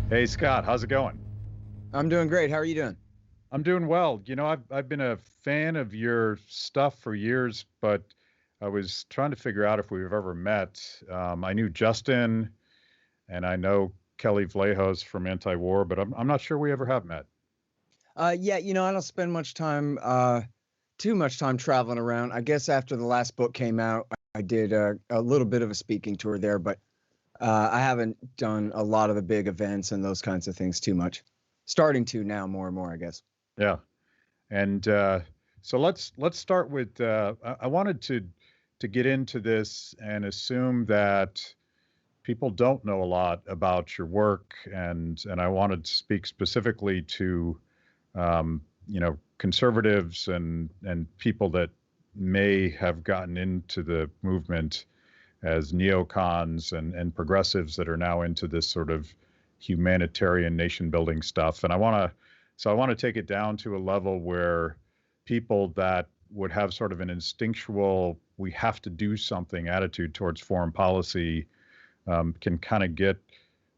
Hey Scott, how's it going? I'm doing great. How are you doing? I'm doing well. I've been a fan of your stuff for years, but I was trying to figure out if we've ever met. I knew Justin and I know Kelly Vlahos from Anti-War, but I'm not sure we ever have met. Yeah, I don't spend too much time traveling around. I guess after the last book came out, I did a little bit of a speaking tour there, but I haven't done a lot of the big events and those kinds of things too much. Starting to now more and more, I guess. Yeah, and so let's start with. I wanted to get into this and assume that people don't know a lot about your work, and I wanted to speak specifically to conservatives and people that may have gotten into the movement as neocons and progressives that are now into this sort of humanitarian nation building stuff. And I want to take it down to a level where people that would have sort of an instinctual, we have to do something attitude towards foreign policy can kind of get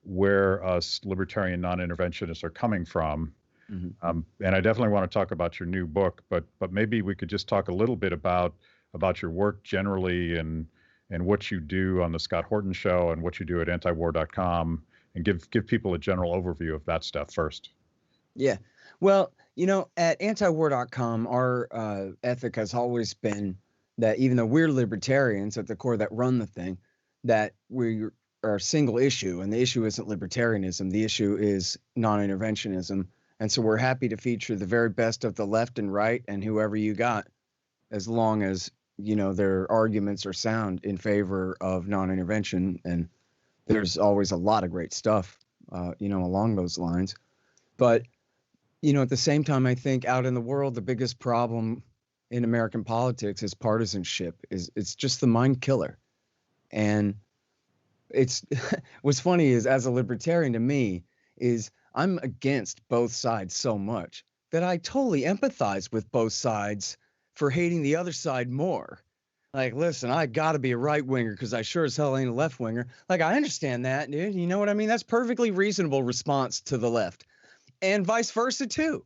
where us libertarian non-interventionists are coming from. Hmm. And I definitely want to talk about your new book, but maybe we could just talk a little bit about your work generally and what you do on the Scott Horton show and what you do at antiwar.com and give people a general overview of that stuff first. Yeah. Well, at antiwar.com, our ethic has always been that even though we're libertarians at the core that run the thing, that we are a single issue, and the issue isn't libertarianism. The issue is non-interventionism. And so we're happy to feature the very best of the left and right and whoever you got, as long as, their arguments are sound in favor of non-intervention. And there's always a lot of great stuff, along those lines. But at the same time, I think out in the world, the biggest problem in American politics is partisanship. It's just the mind killer. And it's what's funny is, as a libertarian, to me, is I'm against both sides so much that I totally empathize with both sides for hating the other side more. Like, listen, I got to be a right winger because I sure as hell ain't a left winger. Like, I understand that, dude. You know what I mean? That's perfectly reasonable response to the left, and vice versa too.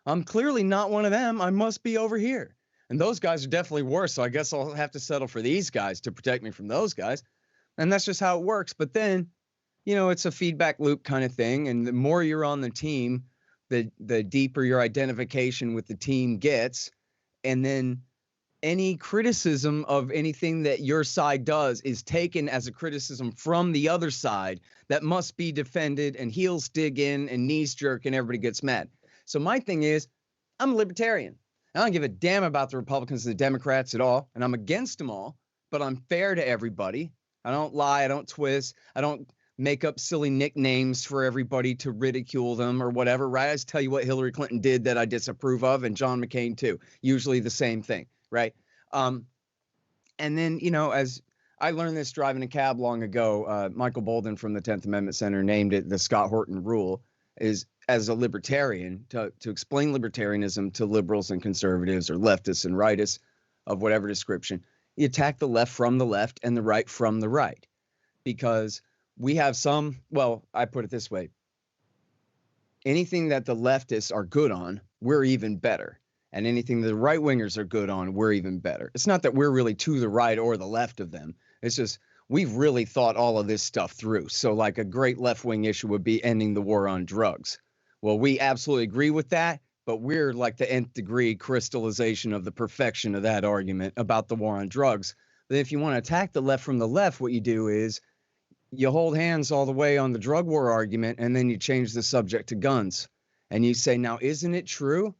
I'm clearly not one of them. I must be over here. And those guys are definitely worse. So I guess I'll have to settle for these guys to protect me from those guys. And that's just how it works. But then, it's a feedback loop kind of thing. And the more you're on the team, the deeper your identification with the team gets. And then any criticism of anything that your side does is taken as a criticism from the other side that must be defended, and heels dig in and knees jerk and everybody gets mad. So my thing is, I'm a libertarian. I don't give a damn about the Republicans and the Democrats at all, and I'm against them all, but I'm fair to everybody. I don't lie, I don't twist, I don't make up silly nicknames for everybody to ridicule them or whatever, right? I just tell you what Hillary Clinton did that I disapprove of, and John McCain too. Usually the same thing, right? And then, as I learned this driving a cab long ago, Michael Bolden from the 10th Amendment Center named it the Scott Horton rule, is as a libertarian to explain libertarianism to liberals and conservatives or leftists and rightists of whatever description. You attack the left from the left and the right from the right, because we have well, I put it this way. Anything that the leftists are good on, we're even better. And anything the right wingers are good on, we're even better. It's not that we're really to the right or the left of them. It's just we've really thought all of this stuff through. So like a great left wing issue would be ending the war on drugs. Well, we absolutely agree with that, but we're like the nth degree crystallization of the perfection of that argument about the war on drugs. But if you want to attack the left from the left, what you do is you hold hands all the way on the drug war argument, and then you change the subject to guns. And you say, now, isn't it true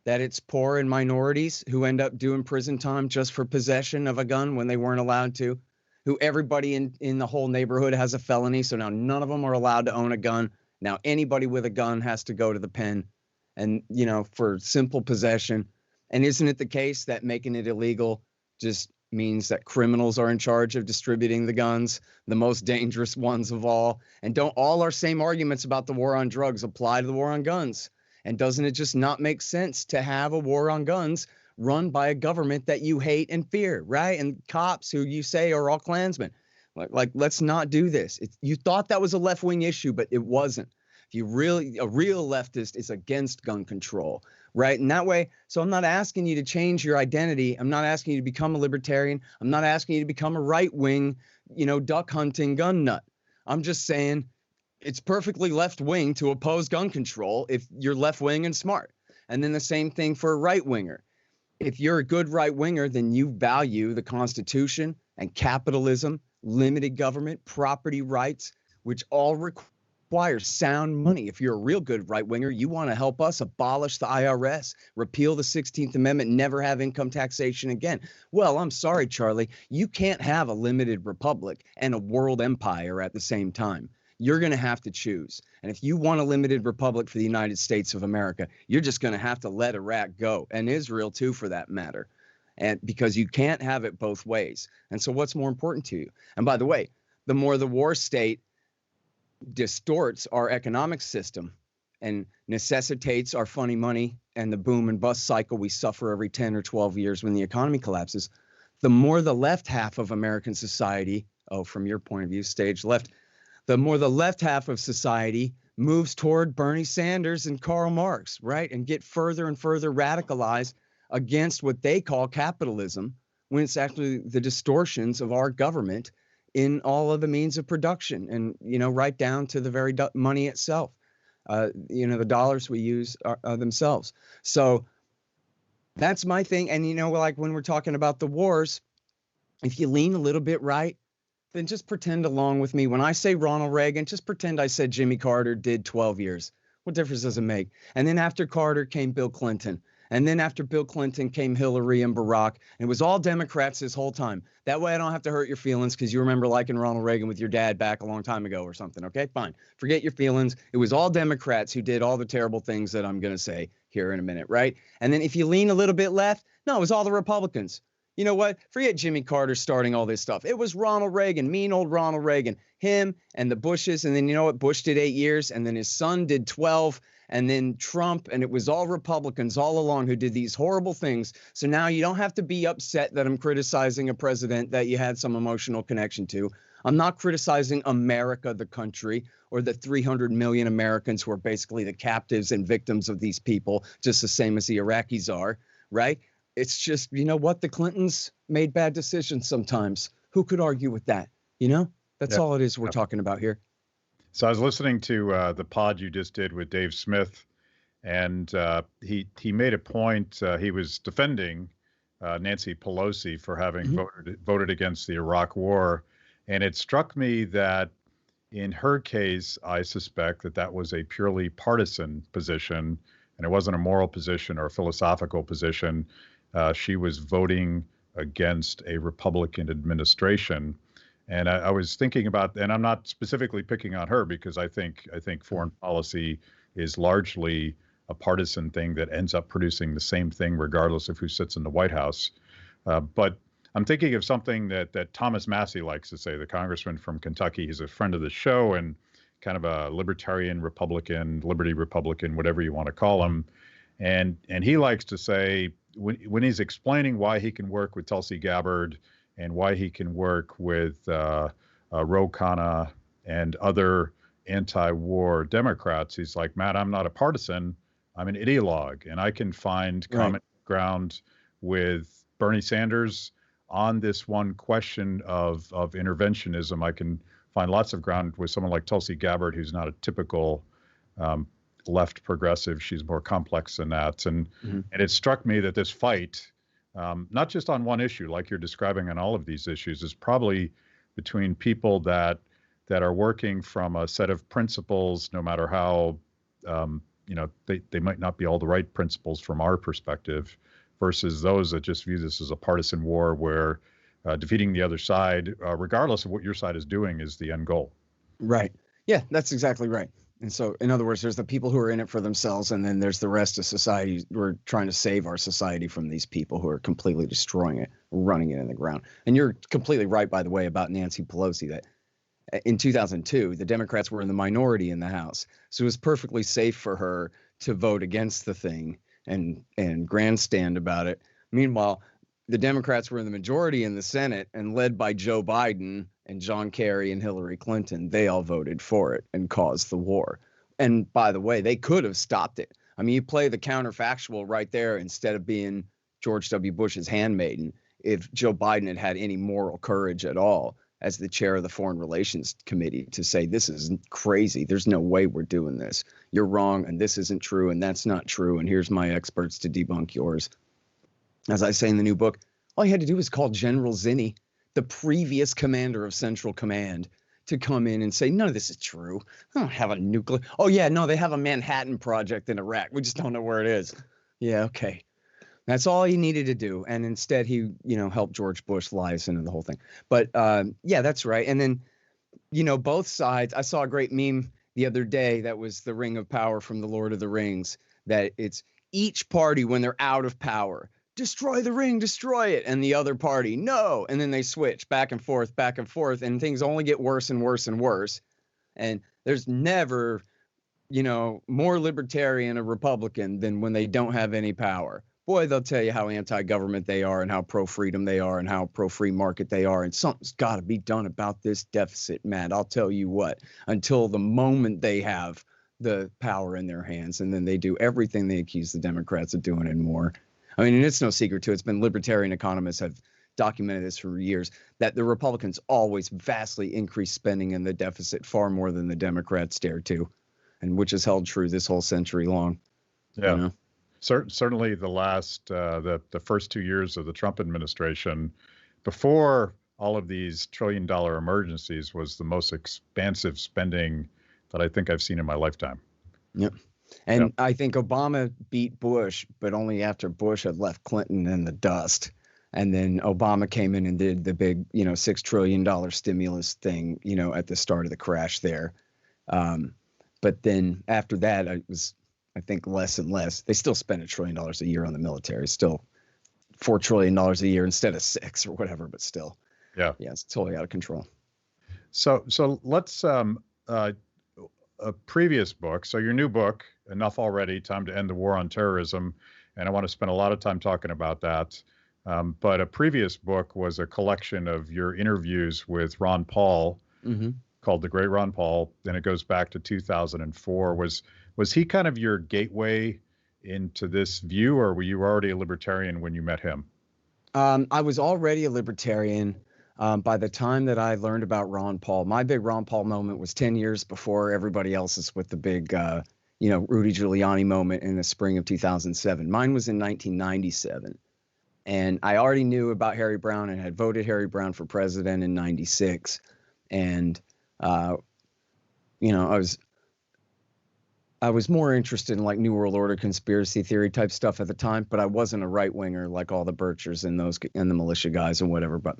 that it's poor and minorities who end up doing prison time just for possession of a gun when they weren't allowed to, who everybody in the whole neighborhood has a felony, so now none of them are allowed to own a gun. Now anybody with a gun has to go to the pen, and for simple possession. And isn't it the case that making it illegal just means that criminals are in charge of distributing the guns, the most dangerous ones of all? And don't all our same arguments about the war on drugs apply to the war on guns? And doesn't it just not make sense to have a war on guns run by a government that you hate and fear, right? And cops who you say are all Klansmen. Like let's not do this. You thought that was a left-wing issue, but it wasn't. If you really, a real leftist is against gun control, right? And that way, so I'm not asking you to change your identity. I'm not asking you to become a libertarian. I'm not asking you to become a right-wing, duck hunting gun nut. I'm just saying it's perfectly left-wing to oppose gun control if you're left-wing and smart. And then the same thing for a right-winger. If you're a good right-winger, then you value the Constitution and capitalism, limited government, property rights, which all require sound money. If you're a real good right-winger, you want to help us abolish the IRS, repeal the 16th Amendment, never have income taxation again. Well, I'm sorry, Charlie, you can't have a limited republic and a world empire at the same time. You're going to have to choose. And if you want a limited republic for the United States of America, you're just going to have to let Iraq go, and Israel too, for that matter. And because you can't have it both ways. And so what's more important to you? And by the way, the more the war state distorts our economic system and necessitates our funny money and the boom and bust cycle we suffer every 10 or 12 years when the economy collapses, the more the left half of American society, from your point of view, stage left, the more the left half of society moves toward Bernie Sanders and Karl Marx, right? And get further and further radicalized against what they call capitalism, when it's actually the distortions of our government in all of the means of production and, right down to the very money itself, the dollars we use themselves. So that's my thing. And, like when we're talking about the wars, if you lean a little bit right, then just pretend along with me. When I say Ronald Reagan, just pretend I said Jimmy Carter did 12 years. What difference does it make? And then after Carter came Bill Clinton. And then after Bill Clinton came Hillary and Barack. And it was all Democrats this whole time. That way I don't have to hurt your feelings because you remember liking Ronald Reagan with your dad back a long time ago or something. Okay, fine. Forget your feelings. It was all Democrats who did all the terrible things that I'm going to say here in a minute, right? And then if you lean a little bit left, no, it was all the Republicans. You know what? Forget Jimmy Carter starting all this stuff. It was Ronald Reagan, mean old Ronald Reagan, him and the Bushes. And then you know what? Bush did 8 years and then his son did 12 and then Trump. And it was all Republicans all along who did these horrible things. So now you don't have to be upset that I'm criticizing a president that you had some emotional connection to. I'm not criticizing America, the country, or the 300 million Americans who are basically the captives and victims of these people, just the same as the Iraqis are, right? It's just, what? The Clintons made bad decisions sometimes. Who could argue with that? That's all it is we're talking about here. So I was listening to the pod you just did with Dave Smith, and he made a point. He was defending Nancy Pelosi for having voted against the Iraq War. And it struck me that in her case, I suspect that was a purely partisan position, and it wasn't a moral position or a philosophical position. She was voting against a Republican administration. And I was thinking about, and I'm not specifically picking on her because I think foreign policy is largely a partisan thing that ends up producing the same thing regardless of who sits in the White House. But I'm thinking of something that Thomas Massey likes to say, the congressman from Kentucky. He's a friend of the show and kind of a libertarian Republican, liberty Republican, whatever you want to call him. And he likes to say, when he's explaining why he can work with Tulsi Gabbard and why he can work with Ro Khanna and other anti-war Democrats, he's like, Matt, I'm not a partisan. I'm an ideologue, and I can find common ground with Bernie Sanders on this one question of interventionism. I can find lots of ground with someone like Tulsi Gabbard, who's not a typical left progressive. She's more complex than that. And it struck me that this fight, not just on one issue, like you're describing on all of these issues, is probably between people that are working from a set of principles, no matter how, they might not be all the right principles from our perspective, versus those that just view this as a partisan war where defeating the other side, regardless of what your side is doing, is the end goal. Right. Yeah, that's exactly right. And so, in other words, there's the people who are in it for themselves, and then there's the rest of society. We're trying to save our society from these people who are completely destroying it, running it in the ground. And you're completely right, by the way, about Nancy Pelosi, that in 2002, the Democrats were in the minority in the House. So it was perfectly safe for her to vote against the thing and grandstand about it. Meanwhile, the Democrats were in the majority in the Senate, and led by Joe Biden and John Kerry and Hillary Clinton, they all voted for it and caused the war. And by the way, they could have stopped it. I mean, you play the counterfactual right there instead of being George W. Bush's handmaiden. If Joe Biden had any moral courage at all as the chair of the Foreign Relations Committee to say, this is crazy. There's no way we're doing this. You're wrong. And this isn't true. And that's not true. And here's my experts to debunk yours. As I say in the new book, all you had to do was call General Zinni, the previous commander of Central Command, to come in and say, none of this is true. I don't have a nuclear. Oh, yeah, no, they have a Manhattan Project in Iraq. We just don't know where it is. Yeah, okay. That's all he needed to do. And instead he, helped George Bush lies into the whole thing. But yeah, that's right. And then, both sides, I saw a great meme the other day that was the Ring of Power from the Lord of the Rings, that it's each party when they're out of power, destroy the ring, destroy it. And the other party, no. And then they switch back and forth, and things only get worse and worse and worse. And there's never, more libertarian or Republican than when they don't have any power. Boy, they'll tell you how anti-government they are and how pro-freedom they are and how pro-free market they are. And something's got to be done about this deficit, Matt. I'll tell you what, until the moment they have the power in their hands, and then they do everything they accuse the Democrats of doing and more. I mean, and it's no secret too. It's been libertarian economists have documented this for years, that the Republicans always vastly increase spending in the deficit far more than the Democrats dare to, and which has held true this whole century long. Yeah. Certainly the last, the first 2 years of the Trump administration, before all of these trillion-dollar emergencies, was the most expansive spending that I think I've seen in my lifetime. Yep. And I think Obama beat Bush, but only after Bush had left Clinton in the dust. And then Obama came in and did the big, $6 trillion stimulus thing, at the start of the crash there. But then after that, it was, I think, less and less. They still spend $1 trillion a year on the military, still $4 trillion a year instead of 6 or whatever, but still. Yeah, it's totally out of control. So let's, a previous book. So your new book, Enough Already, Time to End the War on Terrorism. And I want to spend a lot of time talking about that. But a previous book was a collection of your interviews with Ron Paul, called The Great Ron Paul. And it goes back to 2004. Was he kind of your gateway into this view, or were you already a libertarian when you met him? I was already a libertarian. By the time that I learned about Ron Paul, my big Ron Paul moment was 10 years before everybody else's with the big, Rudy Giuliani moment in the spring of 2007. Mine was in 1997. And I already knew about Harry Brown and had voted Harry Brown for president in 96. And, I was more interested in like New World Order conspiracy theory type stuff at the time, but I wasn't a right winger like all the Birchers and the militia guys and whatever. But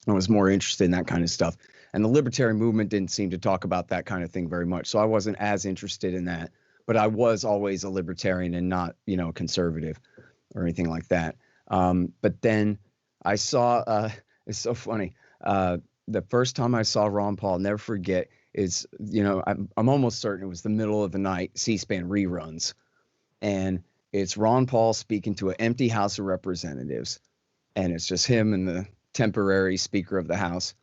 I was more interested in that kind of stuff. And the libertarian movement didn't seem to talk about that kind of thing very much. So I wasn't as interested in that. But I was always a libertarian and not, conservative or anything like that. But then I saw, it's so funny. The first time I saw Ron Paul, I'll never forget, is, I'm almost certain it was the middle of the night, C-SPAN reruns. And it's Ron Paul speaking to an empty House of Representatives. And it's just him and the temporary Speaker of the House.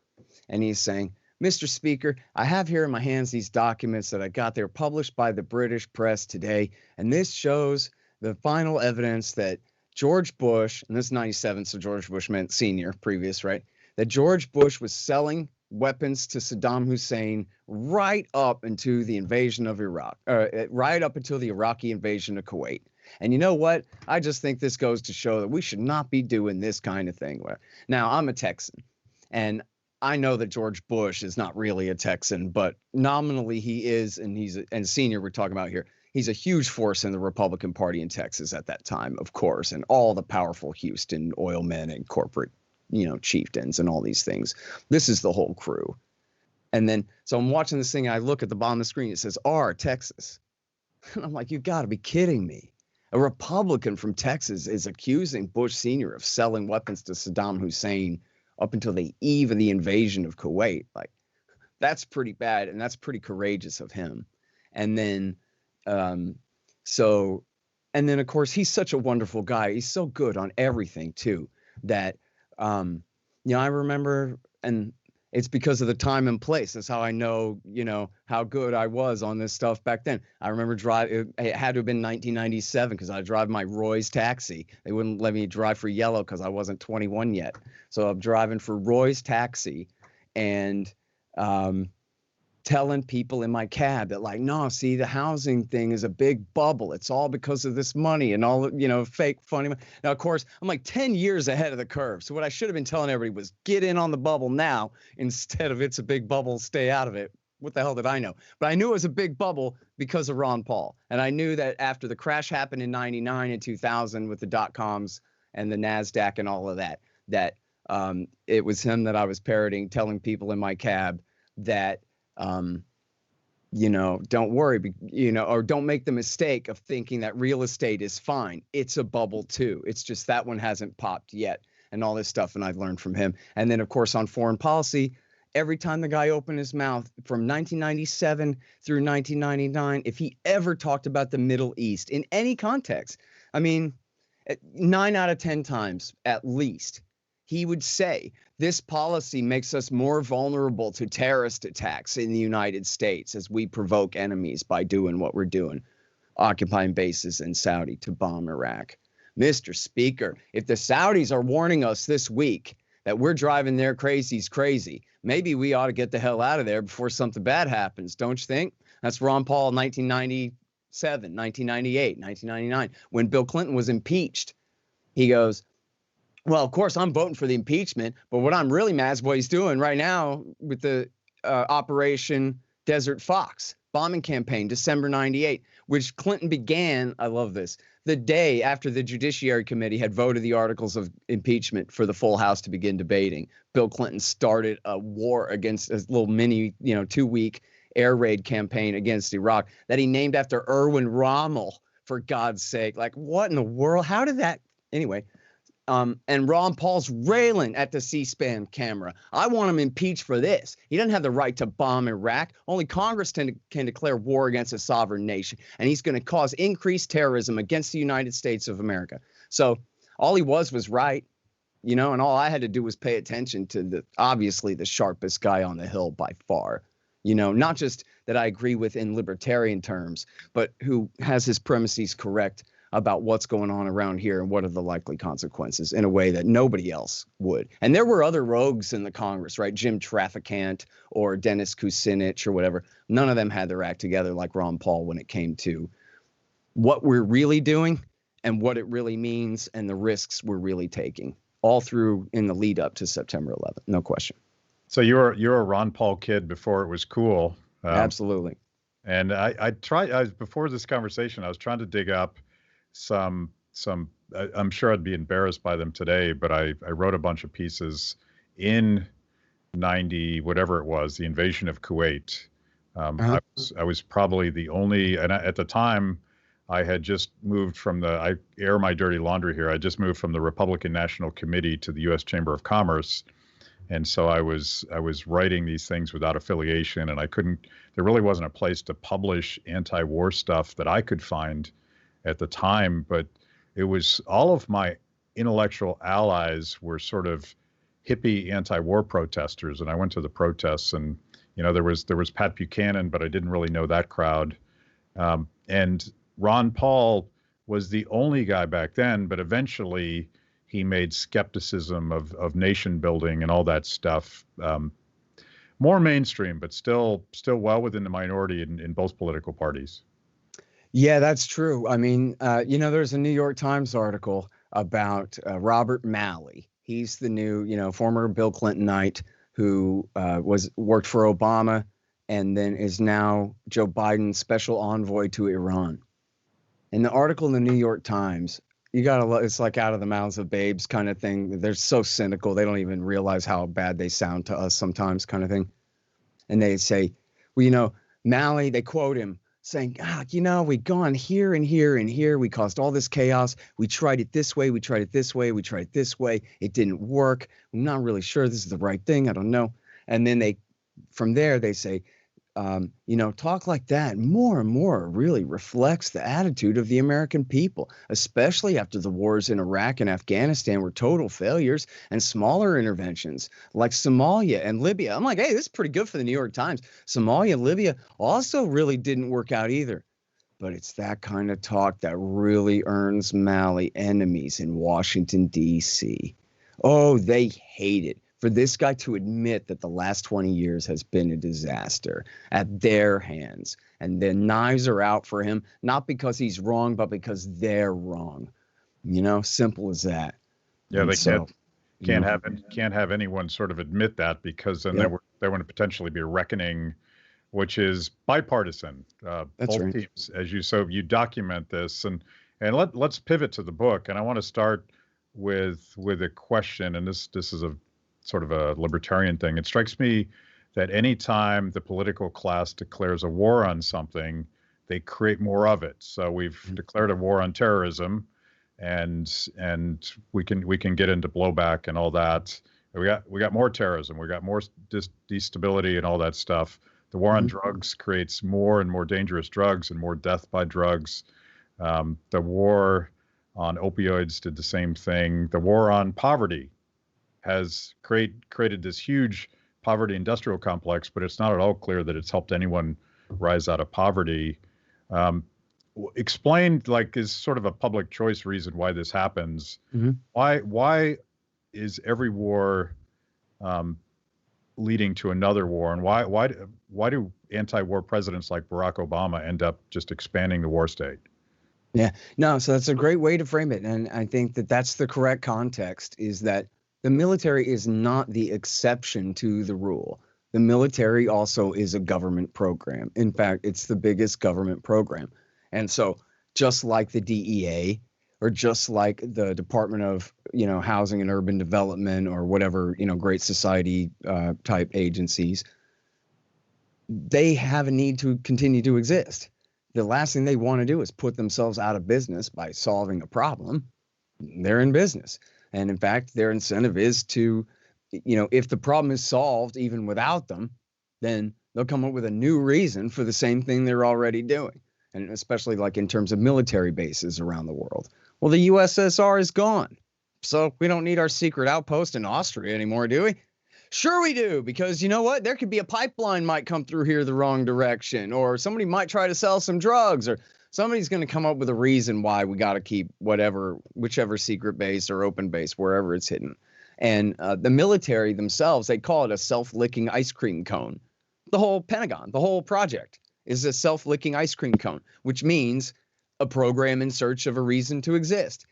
And he's saying, Mr. Speaker, I have here in my hands these documents that I got. They're published by the British press today. And this shows the final evidence that George Bush, and this is 97, so George Bush meant senior, previous, right? That George Bush was selling weapons to Saddam Hussein right up into the invasion of Iraq, right up until the Iraqi invasion of Kuwait. And you know what? I just think this goes to show that we should not be doing this kind of thing. Now, I'm a Texan, and I know that George Bush is not really a Texan, but nominally he is, and senior we're talking about here. He's a huge force in the Republican Party in Texas at that time, of course, and all the powerful Houston oil men and corporate, chieftains and all these things. This is the whole crew. And then, so I'm watching this thing. I look at the bottom of the screen. It says R, Texas. And I'm like, you got to be kidding me. A Republican from Texas is accusing Bush Sr. of selling weapons to Saddam Hussein up until the eve of the invasion of Kuwait. Like, that's pretty bad, and that's pretty courageous of him. And then, of course, he's such a wonderful guy. He's so good on everything, too, that, I remember, and It's because of the time and place. That's how I know, how good I was on this stuff back then. I remember it had to have been 1997 because I drive my Roy's taxi. They wouldn't let me drive for yellow because I wasn't 21 yet. So I'm driving for Roy's taxi and telling people in my cab that, like, no, see, the housing thing is a big bubble. It's all because of this money and all, fake funny money. Now, of course, I'm like 10 years ahead of the curve. So what I should have been telling everybody was get in on the bubble now instead of it's a big bubble, stay out of it. What the hell did I know? But I knew it was a big bubble because of Ron Paul. And I knew that after the crash happened in 99 and 2000 with the dot-coms and the NASDAQ and all of that, it was him that I was parroting, telling people in my cab that, don't worry, or don't make the mistake of thinking that real estate is fine. It's a bubble too. It's just that one hasn't popped yet and all this stuff. And I've learned from him. And then, of course, on foreign policy, every time the guy opened his mouth from 1997 through 1999, if he ever talked about the Middle East in any context, I mean, 9 out of 10 times at least, he would say, this policy makes us more vulnerable to terrorist attacks in the United States as we provoke enemies by doing what we're doing, occupying bases in Saudi to bomb Iraq. Mr. Speaker, if the Saudis are warning us this week that we're driving their crazies crazy, maybe we ought to get the hell out of there before something bad happens, don't you think? That's Ron Paul, 1997, 1998, 1999, when Bill Clinton was impeached. He goes, well, of course, I'm voting for the impeachment, but what I'm really mad is what he's doing right now with the Operation Desert Fox bombing campaign, December 98, which Clinton began, I love this, the day after the Judiciary Committee had voted the articles of impeachment for the full House to begin debating. Bill Clinton started a war against a little mini, 2-week air raid campaign against Iraq that he named after Erwin Rommel, for God's sake. Like, what in the world? How did that? Anyway. And Ron Paul's railing at the C-SPAN camera. I want him impeached for this. He doesn't have the right to bomb Iraq. Only Congress can declare war against a sovereign nation. And he's going to cause increased terrorism against the United States of America. So all he was right, and all I had to do was pay attention to obviously the sharpest guy on the Hill by far. Not just that I agree with in libertarian terms, but who has his premises correct about what's going on around here and what are the likely consequences in a way that nobody else would. And there were other rogues in the Congress, right? Jim Traficant or Dennis Kucinich or whatever. None of them had their act together like Ron Paul when it came to what we're really doing and what it really means and the risks we're really taking, all through in the lead up to September 11th. No question. So you're a Ron Paul kid before it was cool. Absolutely. And before this conversation, I was trying to dig up some I'm sure I'd be embarrassed by them today, but I wrote a bunch of pieces in 90, whatever it was, the invasion of Kuwait. I was probably the only, and at the time I had just moved I air my dirty laundry here. I just moved from the Republican National Committee to the U.S. Chamber of Commerce. And so I was writing these things without affiliation, and there really wasn't a place to publish anti-war stuff that I could find at the time, but it was all of my intellectual allies were sort of hippie anti-war protesters. And I went to the protests, and, there was Pat Buchanan, but I didn't really know that crowd. And Ron Paul was the only guy back then, but eventually he made skepticism of nation building and all that stuff more mainstream, but still well within the minority in both political parties. Yeah, that's true. I mean, there's a New York Times article about Robert Malley. He's the new, former Bill Clintonite who worked for Obama and then is now Joe Biden's special envoy to Iran. In the article in the New York Times, it's like out of the mouths of babes kind of thing. They're so cynical. They don't even realize how bad they sound to us sometimes kind of thing. And they say, well, Malley, they quote him, saying, we've gone here and here and here. We caused all this chaos. We tried it this way. We tried it this way. We tried it this way. It didn't work. I'm not really sure this is the right thing. I don't know. And then from there, they say, talk like that more and more really reflects the attitude of the American people, especially after the wars in Iraq and Afghanistan were total failures, and smaller interventions like Somalia and Libya. I'm like, hey, this is pretty good for the New York Times. Somalia and Libya also really didn't work out either. But it's that kind of talk that really earns Malley enemies in Washington, D.C. Oh, they hate it for this guy to admit that the last 20 years has been a disaster at their hands. And the knives are out for him, not because he's wrong, but because they're wrong. Simple as that. Yeah, And they so, can't have anyone sort of admit that, because then Yep. there would potentially be a reckoning, which is bipartisan. That's Both right. teams, you document this, and let's pivot to the book. And I want to start with a question, and this is a sort of a libertarian thing. It strikes me that anytime the political class declares a war on something, they create more of it. So we've declared a war on terrorism, and we can get into blowback and all that. We got more terrorism. We got more destability and all that stuff. The war on drugs creates more and more dangerous drugs and more death by drugs. The war on opioids did the same thing. The war on poverty has created this huge poverty industrial complex, but it's not at all clear that it's helped anyone rise out of poverty. Explain, is sort of a public choice reason why this happens. Why is every war leading to another war, and why do anti-war presidents like Barack Obama end up just expanding the war state? Yeah, no, so that's a great way to frame it. And I think that that's the correct context, is that the military is not the exception to the rule. The military also is a government program. In fact, it's the biggest government program. And so just like the DEA, or just like the Department of, Housing and Urban Development, or whatever, Great Society type agencies, they have a need to continue to exist. The last thing they want to do is put themselves out of business by solving a problem. They're in business. And in fact, their incentive is to, if the problem is solved even without them, then they'll come up with a new reason for the same thing they're already doing. And especially like in terms of military bases around the world. Well, the USSR is gone. So we don't need our secret outpost in Austria anymore, do we? Sure we do, because you know what? There could be a pipeline might come through here the wrong direction, or somebody might try to sell some drugs, or somebody's going to come up with a reason why we got to keep whichever secret base or open base, wherever it's hidden. And the military themselves, they call it a self-licking ice cream cone. The whole Pentagon, the whole project is a self-licking ice cream cone, which means a program in search of a reason to exist.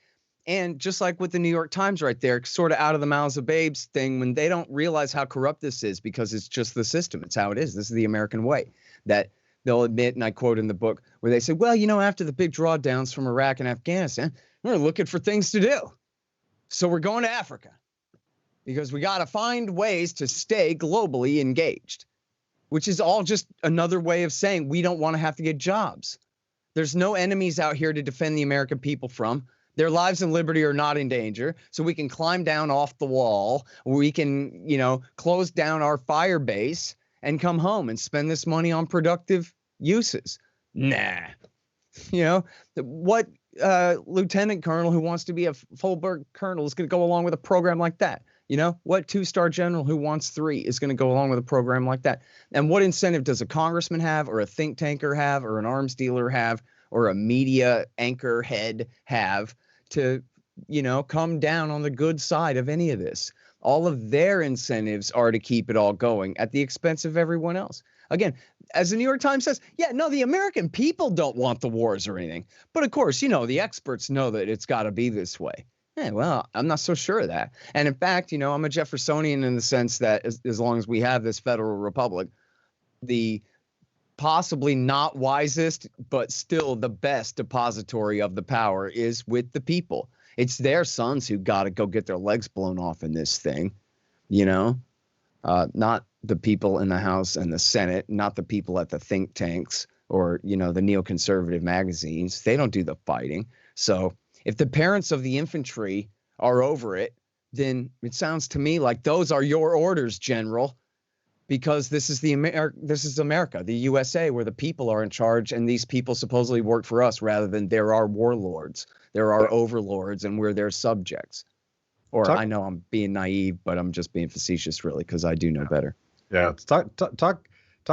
And just like with the New York Times right there, sort of out of the mouths of babes thing, when they don't realize how corrupt this is, because it's just the system. It's how it is. This is the American way, that they'll admit, and I quote in the book, where they say, well, after the big drawdowns from Iraq and Afghanistan, we're looking for things to do. So we're going to Africa because we got to find ways to stay globally engaged, which is all just another way of saying we don't want to have to get jobs. There's no enemies out here to defend the American people from. Their lives and liberty are not in danger, so we can climb down off the wall. We can, close down our fire base and come home and spend this money on productive uses. Nah. What lieutenant colonel who wants to be a full-bird colonel is going to go along with a program like that? What two-star general who wants 3 is going to go along with a program like that? And what incentive does a congressman have, or a think tanker have, or an arms dealer have, or a media anchor head have to, come down on the good side of any of this? All of their incentives are to keep it all going at the expense of everyone else. Again, as the New York Times says, the American people don't want the wars or anything. But of course, the experts know that it's got to be this way. Yeah, well, I'm not so sure of that. And in fact, I'm a Jeffersonian in the sense that as long as we have this federal republic, the possibly not wisest, but still the best depository of the power is with the people. It's their sons who got to go get their legs blown off in this thing, not the people in the House and the Senate, not the people at the think tanks or, the neoconservative magazines. They don't do the fighting. So if the parents of the infantry are over it, then it sounds to me like those are your orders, General. Because this is this is America, the USA, where the people are in charge, and these people supposedly work for us rather than they're our warlords, they're our overlords, and we're their subjects. Or I know I'm being naive, but I'm just being facetious, really, because I do know better. Yeah, talk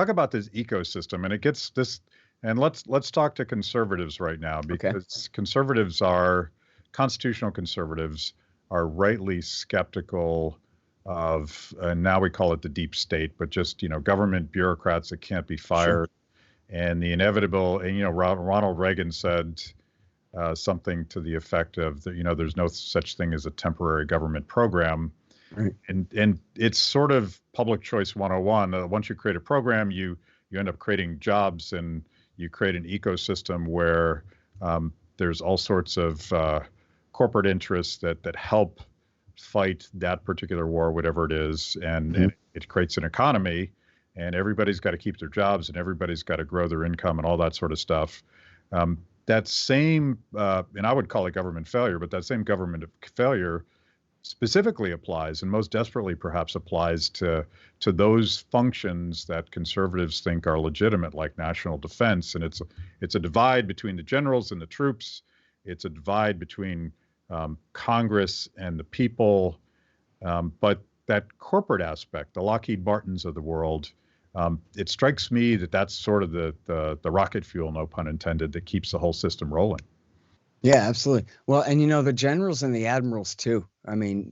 about this ecosystem, and it gets this. And let's talk to conservatives right now, because constitutional conservatives are rightly skeptical of, and now we call it the deep state, but just, government bureaucrats that can't be fired. Sure. And the inevitable, and, Ronald Reagan said something to the effect of that, there's no such thing as a temporary government program. Right. And it's sort of public choice 101. Once you create a program, you end up creating jobs, and you create an ecosystem where there's all sorts of corporate interests that help fight that particular war, whatever it is, and it creates an economy, and everybody's got to keep their jobs, and everybody's got to grow their income and all that sort of stuff. That same, and I would call it government failure, but that same government failure specifically applies, and most desperately perhaps applies to those functions that conservatives think are legitimate, like national defense. And it's a divide between the generals and the troops. It's a divide between Congress and the people. But that corporate aspect, the Lockheed Martins of the world, it strikes me that that's sort of the rocket fuel, no pun intended, that keeps the whole system rolling. Yeah, absolutely. Well, and the generals and the admirals too. I mean,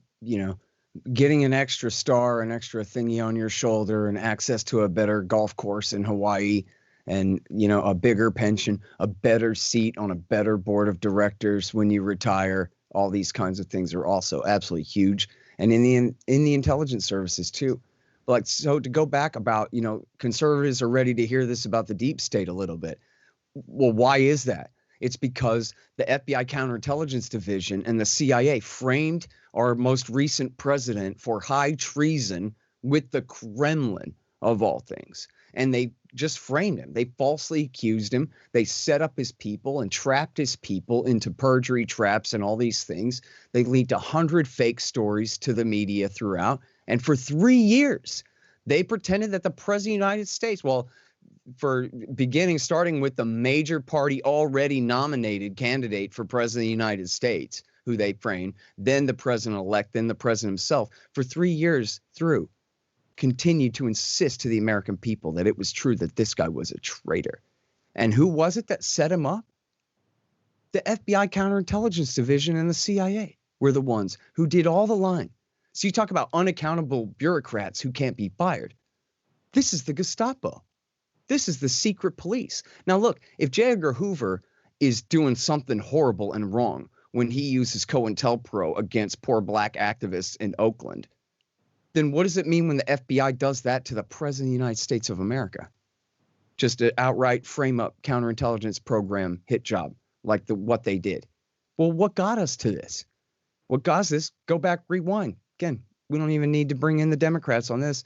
getting an extra star, an extra thingy on your shoulder, and access to a better golf course in Hawaii, and a bigger pension, a better seat on a better board of directors when you retire. All these kinds of things are also absolutely huge, and in the intelligence services too. Like, so to go back about, conservatives are ready to hear this about the deep state a little bit. Well, why is that? It's because the FBI Counterintelligence Division and the CIA framed our most recent president for high treason with the Kremlin, of all things. And they just framed him. They falsely accused him. They set up his people and trapped his people into perjury traps and all these things. They leaked 100 fake stories to the media throughout. And for 3 years, they pretended that the president of the United States, starting with the major party already nominated candidate for president of the United States, who they framed, then the president-elect, then the president himself, for 3 years through, continued to insist to the American people that it was true that this guy was a traitor. And who was it that set him up? The FBI Counterintelligence Division and the CIA were the ones who did all the lying. So you talk about unaccountable bureaucrats who can't be fired. This is the Gestapo. This is the secret police. Now, look, if J. Edgar Hoover is doing something horrible and wrong when he uses COINTELPRO against poor black activists in Oakland, then what does it mean when the FBI does that to the president of the United States of America? Just an outright frame-up counterintelligence program hit job like what they did. Well, what got us to this? What got us this? Go back, rewind. Again, we don't even need to bring in the Democrats on this.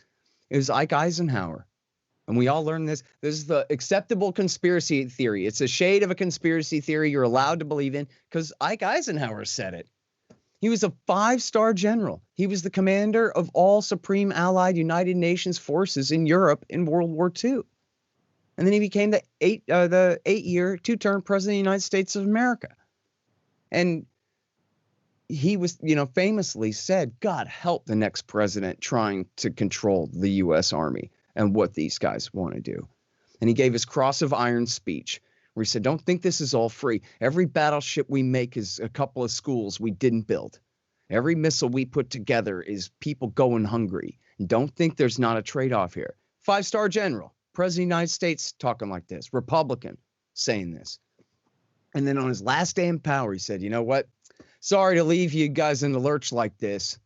It was Ike Eisenhower. And we all learned this. This is the acceptable conspiracy theory. It's a shade of a conspiracy theory you're allowed to believe in because Ike Eisenhower said it. He was a 5-star general. He was the commander of all Supreme Allied United Nations forces in Europe in World War II. And then he became the 8-year, 2-term president of the United States of America. And he was, famously said, God help the next president trying to control the U.S. Army and what these guys want to do. And he gave his Cross of Iron speech where he said, don't think this is all free. Every battleship we make is a couple of schools we didn't build. Every missile we put together is people going hungry. And don't think there's not a trade-off here. 5-star general, president of the United States talking like this, Republican saying this. And then on his last day in power, he said, you know what? Sorry to leave you guys in the lurch like this,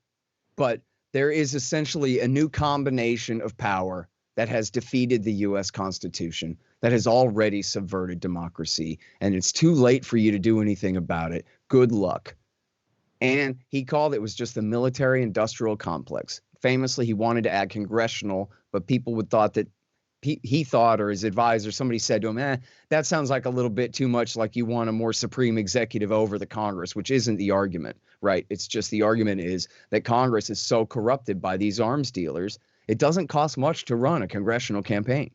but there is essentially a new combination of power that has defeated the U.S. Constitution, that has already subverted democracy, and it's too late for you to do anything about it. Good luck. And he called it was just the military-industrial complex. Famously, he wanted to add congressional, but people would thought that he thought, or his advisor, somebody said to him, that sounds like a little bit too much like you want a more supreme executive over the Congress, which isn't the argument, right? It's just the argument is that Congress is so corrupted by these arms dealers It doesn't cost much to run a congressional campaign.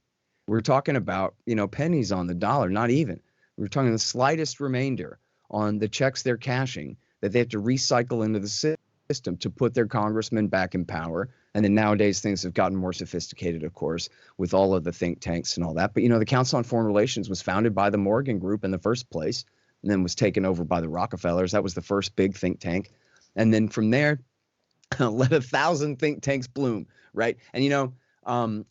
We're talking about, pennies on the dollar, not even. We're talking the slightest remainder on the checks they're cashing that they have to recycle into the system to put their congressmen back in power. And then nowadays things have gotten more sophisticated, of course, with all of the think tanks and all that. But, the Council on Foreign Relations was founded by the Morgan Group in the first place, and then was taken over by the Rockefellers. That was the first big think tank. And then from there, let 1,000 think tanks bloom, right? And,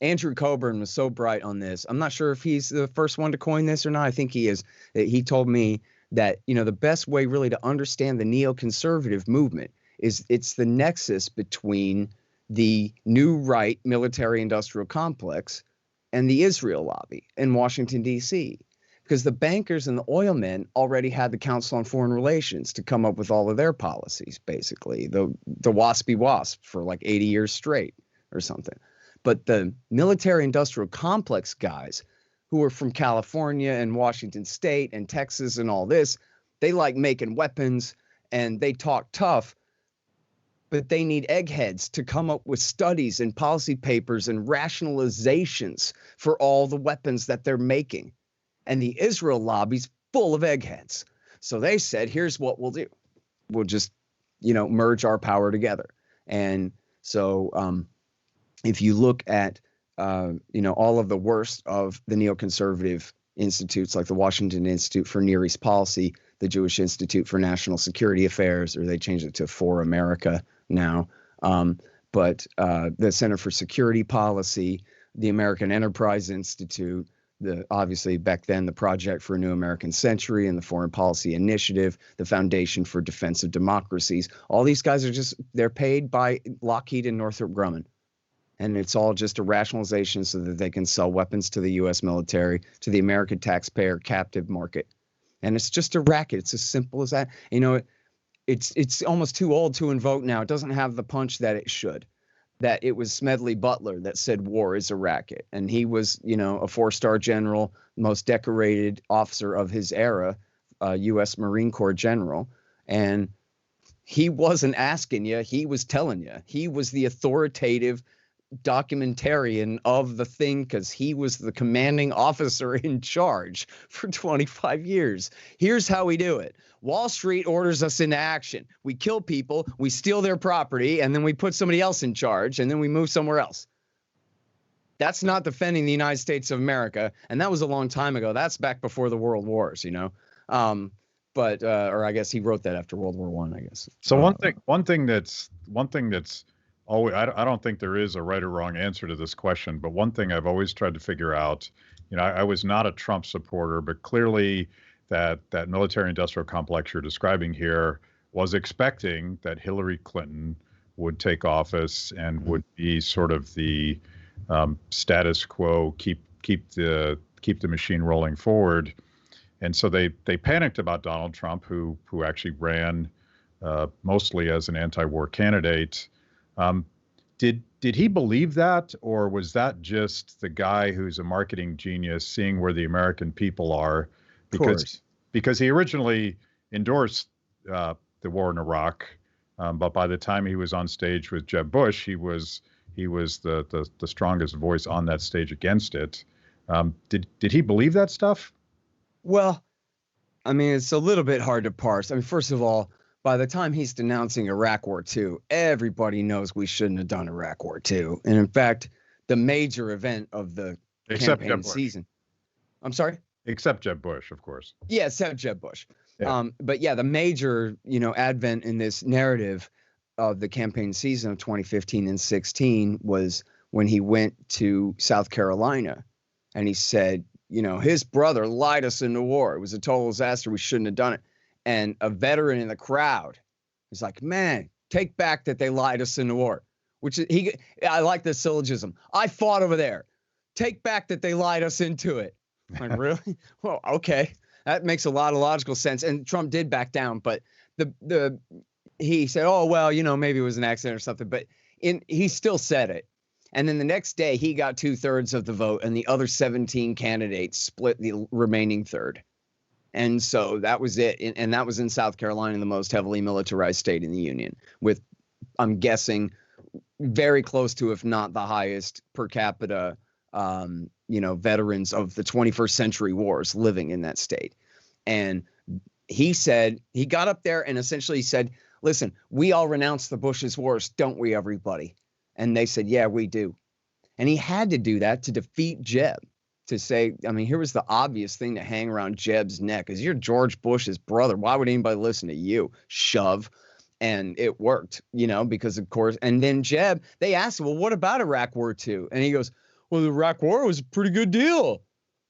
Andrew Coburn was so bright on this. I'm not sure if he's the first one to coin this or not. I think he is. He told me that, the best way really to understand the neoconservative movement is it's the nexus between the new right military industrial complex and the Israel lobby in Washington, D.C., because the bankers and the oil men already had the Council on Foreign Relations to come up with all of their policies, basically, the waspy wasp for like 80 years straight or something. But the military industrial complex guys who are from California and Washington State and Texas and all this, they like making weapons and they talk tough, but they need eggheads to come up with studies and policy papers and rationalizations for all the weapons that they're making. And the Israel lobby's full of eggheads. So they said, here's what we'll do. We'll just, merge our power together. And so if you look at, all of the worst of the neoconservative institutes, like the Washington Institute for Near East Policy, the Jewish Institute for National Security Affairs, or they changed it to For America now, but the Center for Security Policy, the American Enterprise Institute, obviously back then the Project for a New American Century and the Foreign Policy Initiative, the Foundation for Defense of Democracies. All these guys they're paid by Lockheed and Northrop Grumman. And it's all just a rationalization so that they can sell weapons to the U.S. military, to the American taxpayer captive market. And it's just a racket. It's as simple as that. It's almost too old to invoke now. It doesn't have the punch that it should. That it was Smedley Butler that said war is a racket. And he was, a 4-star general, most decorated officer of his era, U.S. Marine Corps general. And he wasn't asking you. He was telling you. He was the authoritative documentarian of the thing because he was the commanding officer in charge for 25 years. Here's how we do it. Wall Street orders us into action. We kill people, we steal their property, and then we put somebody else in charge, and then we move somewhere else. That's not defending the United States of America, and that was a long time ago. That's back before the World Wars, But or I guess he wrote that after World War I guess. So one thing that's always, I don't think there is a right or wrong answer to this question, but one thing I've always tried to figure out, I was not a Trump supporter, but clearly that military industrial complex you're describing here was expecting that Hillary Clinton would take office and would be sort of the status quo, keep the machine rolling forward. And so they panicked about Donald Trump, who actually ran mostly as an anti-war candidate. Did he believe that, or was that just the guy who's a marketing genius seeing where the American people are? Because he originally endorsed the war in Iraq, but by the time he was on stage with Jeb Bush, he was the strongest voice on that stage against it. Did he believe that stuff? Well, I mean, it's a little bit hard to parse. I mean, first of all, by the time he's denouncing Iraq War II, everybody knows we shouldn't have done Iraq War II. And in fact, the major event of the campaign season. I'm sorry? Except Jeb Bush, of course. Yeah, except Jeb Bush. Yeah. But yeah, the major, advent in this narrative of the campaign season of 2015 and 16 was when he went to South Carolina and he said, his brother lied us into war. It was a total disaster. We shouldn't have done it. And a veteran in the crowd is like, man, take back that they lied us into war. I like the syllogism. I fought over there. Take back that they lied us into it. Like, really? Well, okay. That makes a lot of logical sense. And Trump did back down, but he said, oh, well, maybe it was an accident or something, but he still said it. And then the next day he got 2/3 of the vote and the other 17 candidates split the remaining third. And so that was it. And that was in South Carolina, the most heavily militarized state in the union, with, I'm guessing, very close to, if not the highest per capita, veterans of the 21st century wars living in that state. And he got up there and essentially said, listen, we all renounce the Bush's wars, don't we, everybody? And they said, yeah, we do. And he had to do that to defeat Jeb, to say, I mean, here was the obvious thing to hang around Jeb's neck, is you're George Bush's brother. Why would anybody listen to you? Shove. And it worked, because of course, and then Jeb, they asked him, well, what about Iraq War II? And he goes, well, the Iraq War was a pretty good deal.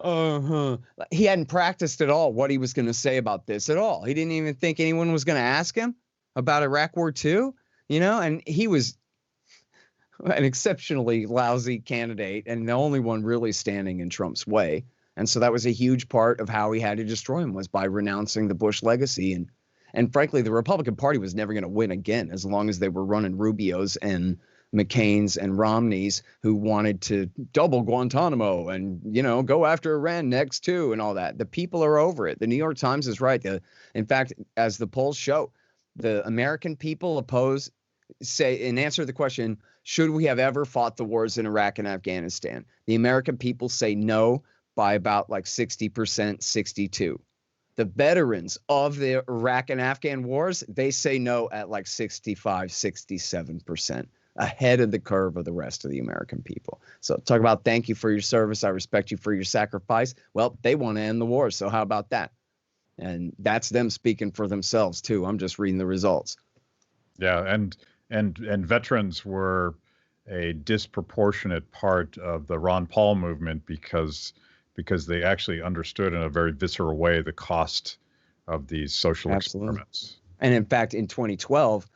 He hadn't practiced at all what he was going to say about this at all. He didn't even think anyone was going to ask him about Iraq War II, and he was an exceptionally lousy candidate and the only one really standing in Trump's way. And so that was a huge part of how he had to destroy him, was by renouncing the Bush legacy. And frankly, the Republican Party was never going to win again as long as they were running Rubios and McCain's and Romney's who wanted to double Guantanamo and, go after Iran next too and all that. The people are over it. The New York Times is right. In fact, as the polls show, the American people say, in answer to the question, should we have ever fought the wars in Iraq and Afghanistan? The American people say no by about like 60%, 62. The veterans of the Iraq and Afghan wars, they say no at like 65, 67%, ahead of the curve of the rest of the American people. So talk about thank you for your service. I respect you for your sacrifice. Well, they want to end the war. So how about that? And that's them speaking for themselves too. I'm just reading the results. Yeah. And veterans were a disproportionate part of the Ron Paul movement because they actually understood in a very visceral way the cost of these social experiments. And in fact, in 2012,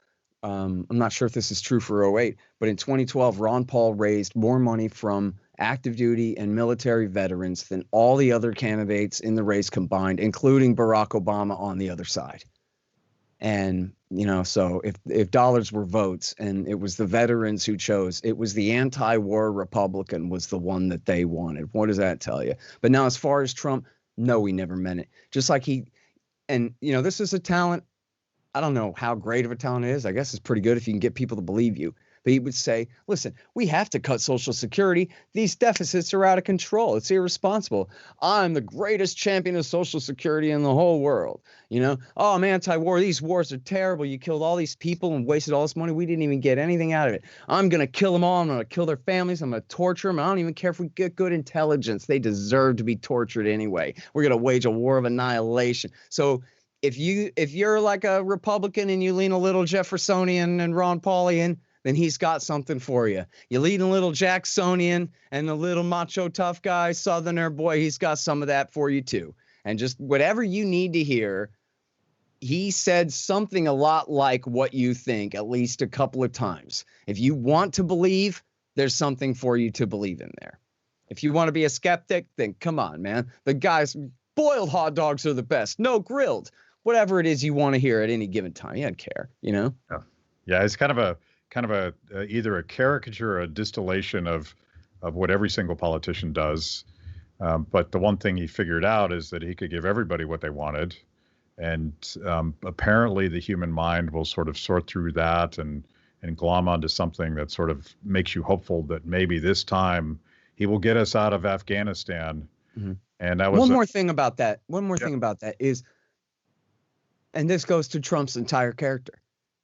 I'm not sure if this is true for 2008, but in 2012, Ron Paul raised more money from active duty and military veterans than all the other candidates in the race combined, including Barack Obama on the other side. And, so if dollars were votes and it was the veterans who chose, it was the anti-war Republican was the one that they wanted. What does that tell you? But now, as far as Trump, no, he never meant it. Just like this is a talent. I don't know how great of a talent it is. I guess it's pretty good if you can get people to believe you. But he would say, listen, we have to cut Social Security. These deficits are out of control. It's irresponsible. I'm the greatest champion of Social Security in the whole world. Oh, I'm anti-war. These wars are terrible. You killed all these people and wasted all this money. We didn't even get anything out of it. I'm going to kill them all. I'm going to kill their families. I'm going to torture them. I don't even care if we get good intelligence. They deserve to be tortured anyway. We're going to wage a war of annihilation. So if you're like a Republican and you lean a little Jeffersonian and Ron Paulian, then he's got something for you. You lean a little Jacksonian and a little macho tough guy, Southerner, boy, he's got some of that for you too. And just whatever you need to hear, he said something a lot like what you think at least a couple of times. If you want to believe, there's something for you to believe in there. If you want to be a skeptic, then come on, man. The guys, boiled hot dogs are the best. No, grilled. Whatever it is you want to hear at any given time. You don't care, Yeah, it's kind of a either a caricature or a distillation of what every single politician does. But the one thing he figured out is that he could give everybody what they wanted. And apparently the human mind will sort of sort through that and glom onto something that sort of makes you hopeful that maybe this time he will get us out of Afghanistan. Mm-hmm. And that was one more thing about that is, and this goes to Trump's entire character,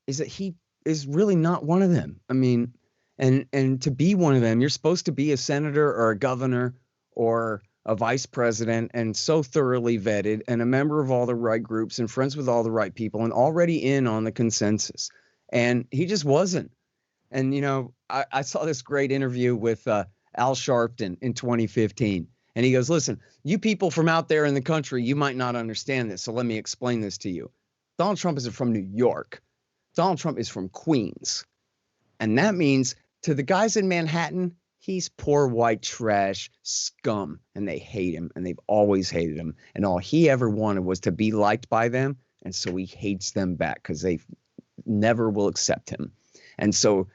is that he is really not one of them. I mean, and to be one of them, you're supposed to be a senator or a governor or a vice president and so thoroughly vetted and a member of all the right groups and friends with all the right people and already in on the consensus. And he just wasn't. And, I saw this great interview with Al Sharpton in 2015. And he goes, listen, you people from out there in the country, you might not understand this. So let me explain this to you. Donald Trump isn't from New York. Donald Trump is from Queens. And that means to the guys in Manhattan, he's poor white trash scum. And they hate him. And they've always hated him. And all he ever wanted was to be liked by them. And so he hates them back because they never will accept him. And so,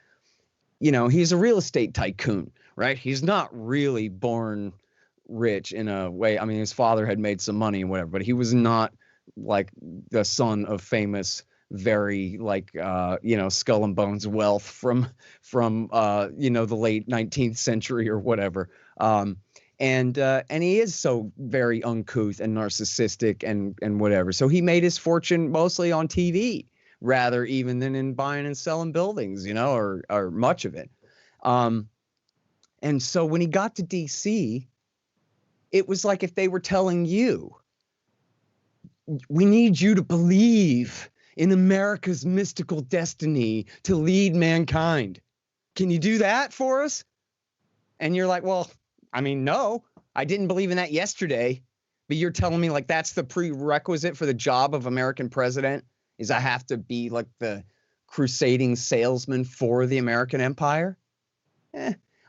he's a real estate tycoon, right? He's not really born rich in a way. I mean, his father had made some money and whatever, but he was not like the son of famous very like skull and bones wealth from the late 19th century or whatever. And he is so very uncouth and narcissistic and whatever. So he made his fortune mostly on TV rather even than in buying and selling buildings, or much of it. And so when he got to DC, it was like if they were telling you, we need you to believe in America's mystical destiny to lead mankind. Can you do that for us? And you're like, well, I mean, no, I didn't believe in that yesterday, but you're telling me like that's the prerequisite for the job of American president is I have to be like the crusading salesman for the American empire?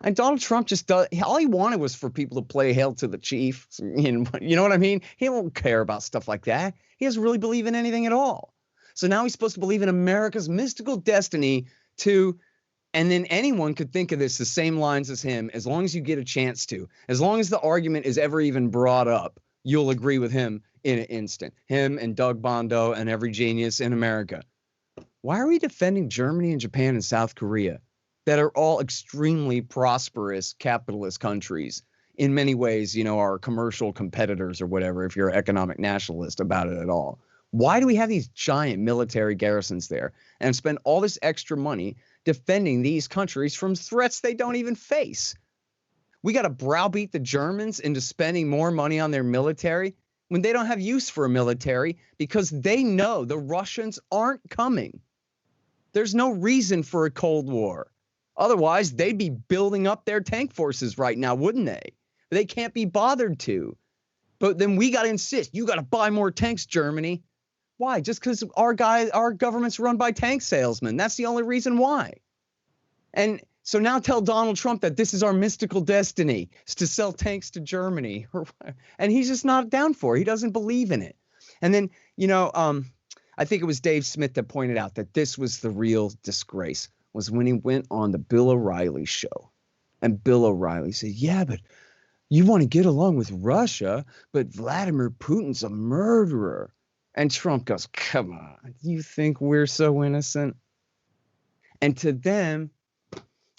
And Donald Trump just does, all he wanted was for people to play Hail to the Chief. You know what I mean? He won't care about stuff like that. He doesn't really believe in anything at all. So now he's supposed to believe in America's mystical destiny and then anyone could think of this the same lines as him as long as you get a chance to. As long as the argument is ever even brought up, you'll agree with him in an instant. Him and Doug Bondo and every genius in America. Why are we defending Germany and Japan and South Korea that are all extremely prosperous capitalist countries? In many ways, are commercial competitors or whatever, if you're an economic nationalist about it at all. Why do we have these giant military garrisons there and spend all this extra money defending these countries from threats they don't even face? We got to browbeat the Germans into spending more money on their military when they don't have use for a military because they know the Russians aren't coming. There's no reason for a Cold War. Otherwise, they'd be building up their tank forces right now, wouldn't they? They can't be bothered to. But then we got to insist, you got to buy more tanks, Germany. Why? Just because our government's run by tank salesmen. That's the only reason why. And so now tell Donald Trump that this is our mystical destiny, is to sell tanks to Germany. And he's just not down for it. He doesn't believe in it. And then, I think it was Dave Smith that pointed out that this was the real disgrace, was when he went on the Bill O'Reilly show. And Bill O'Reilly said, yeah, but you want to get along with Russia, but Vladimir Putin's a murderer. And Trump goes, come on, you think we're so innocent? And to them,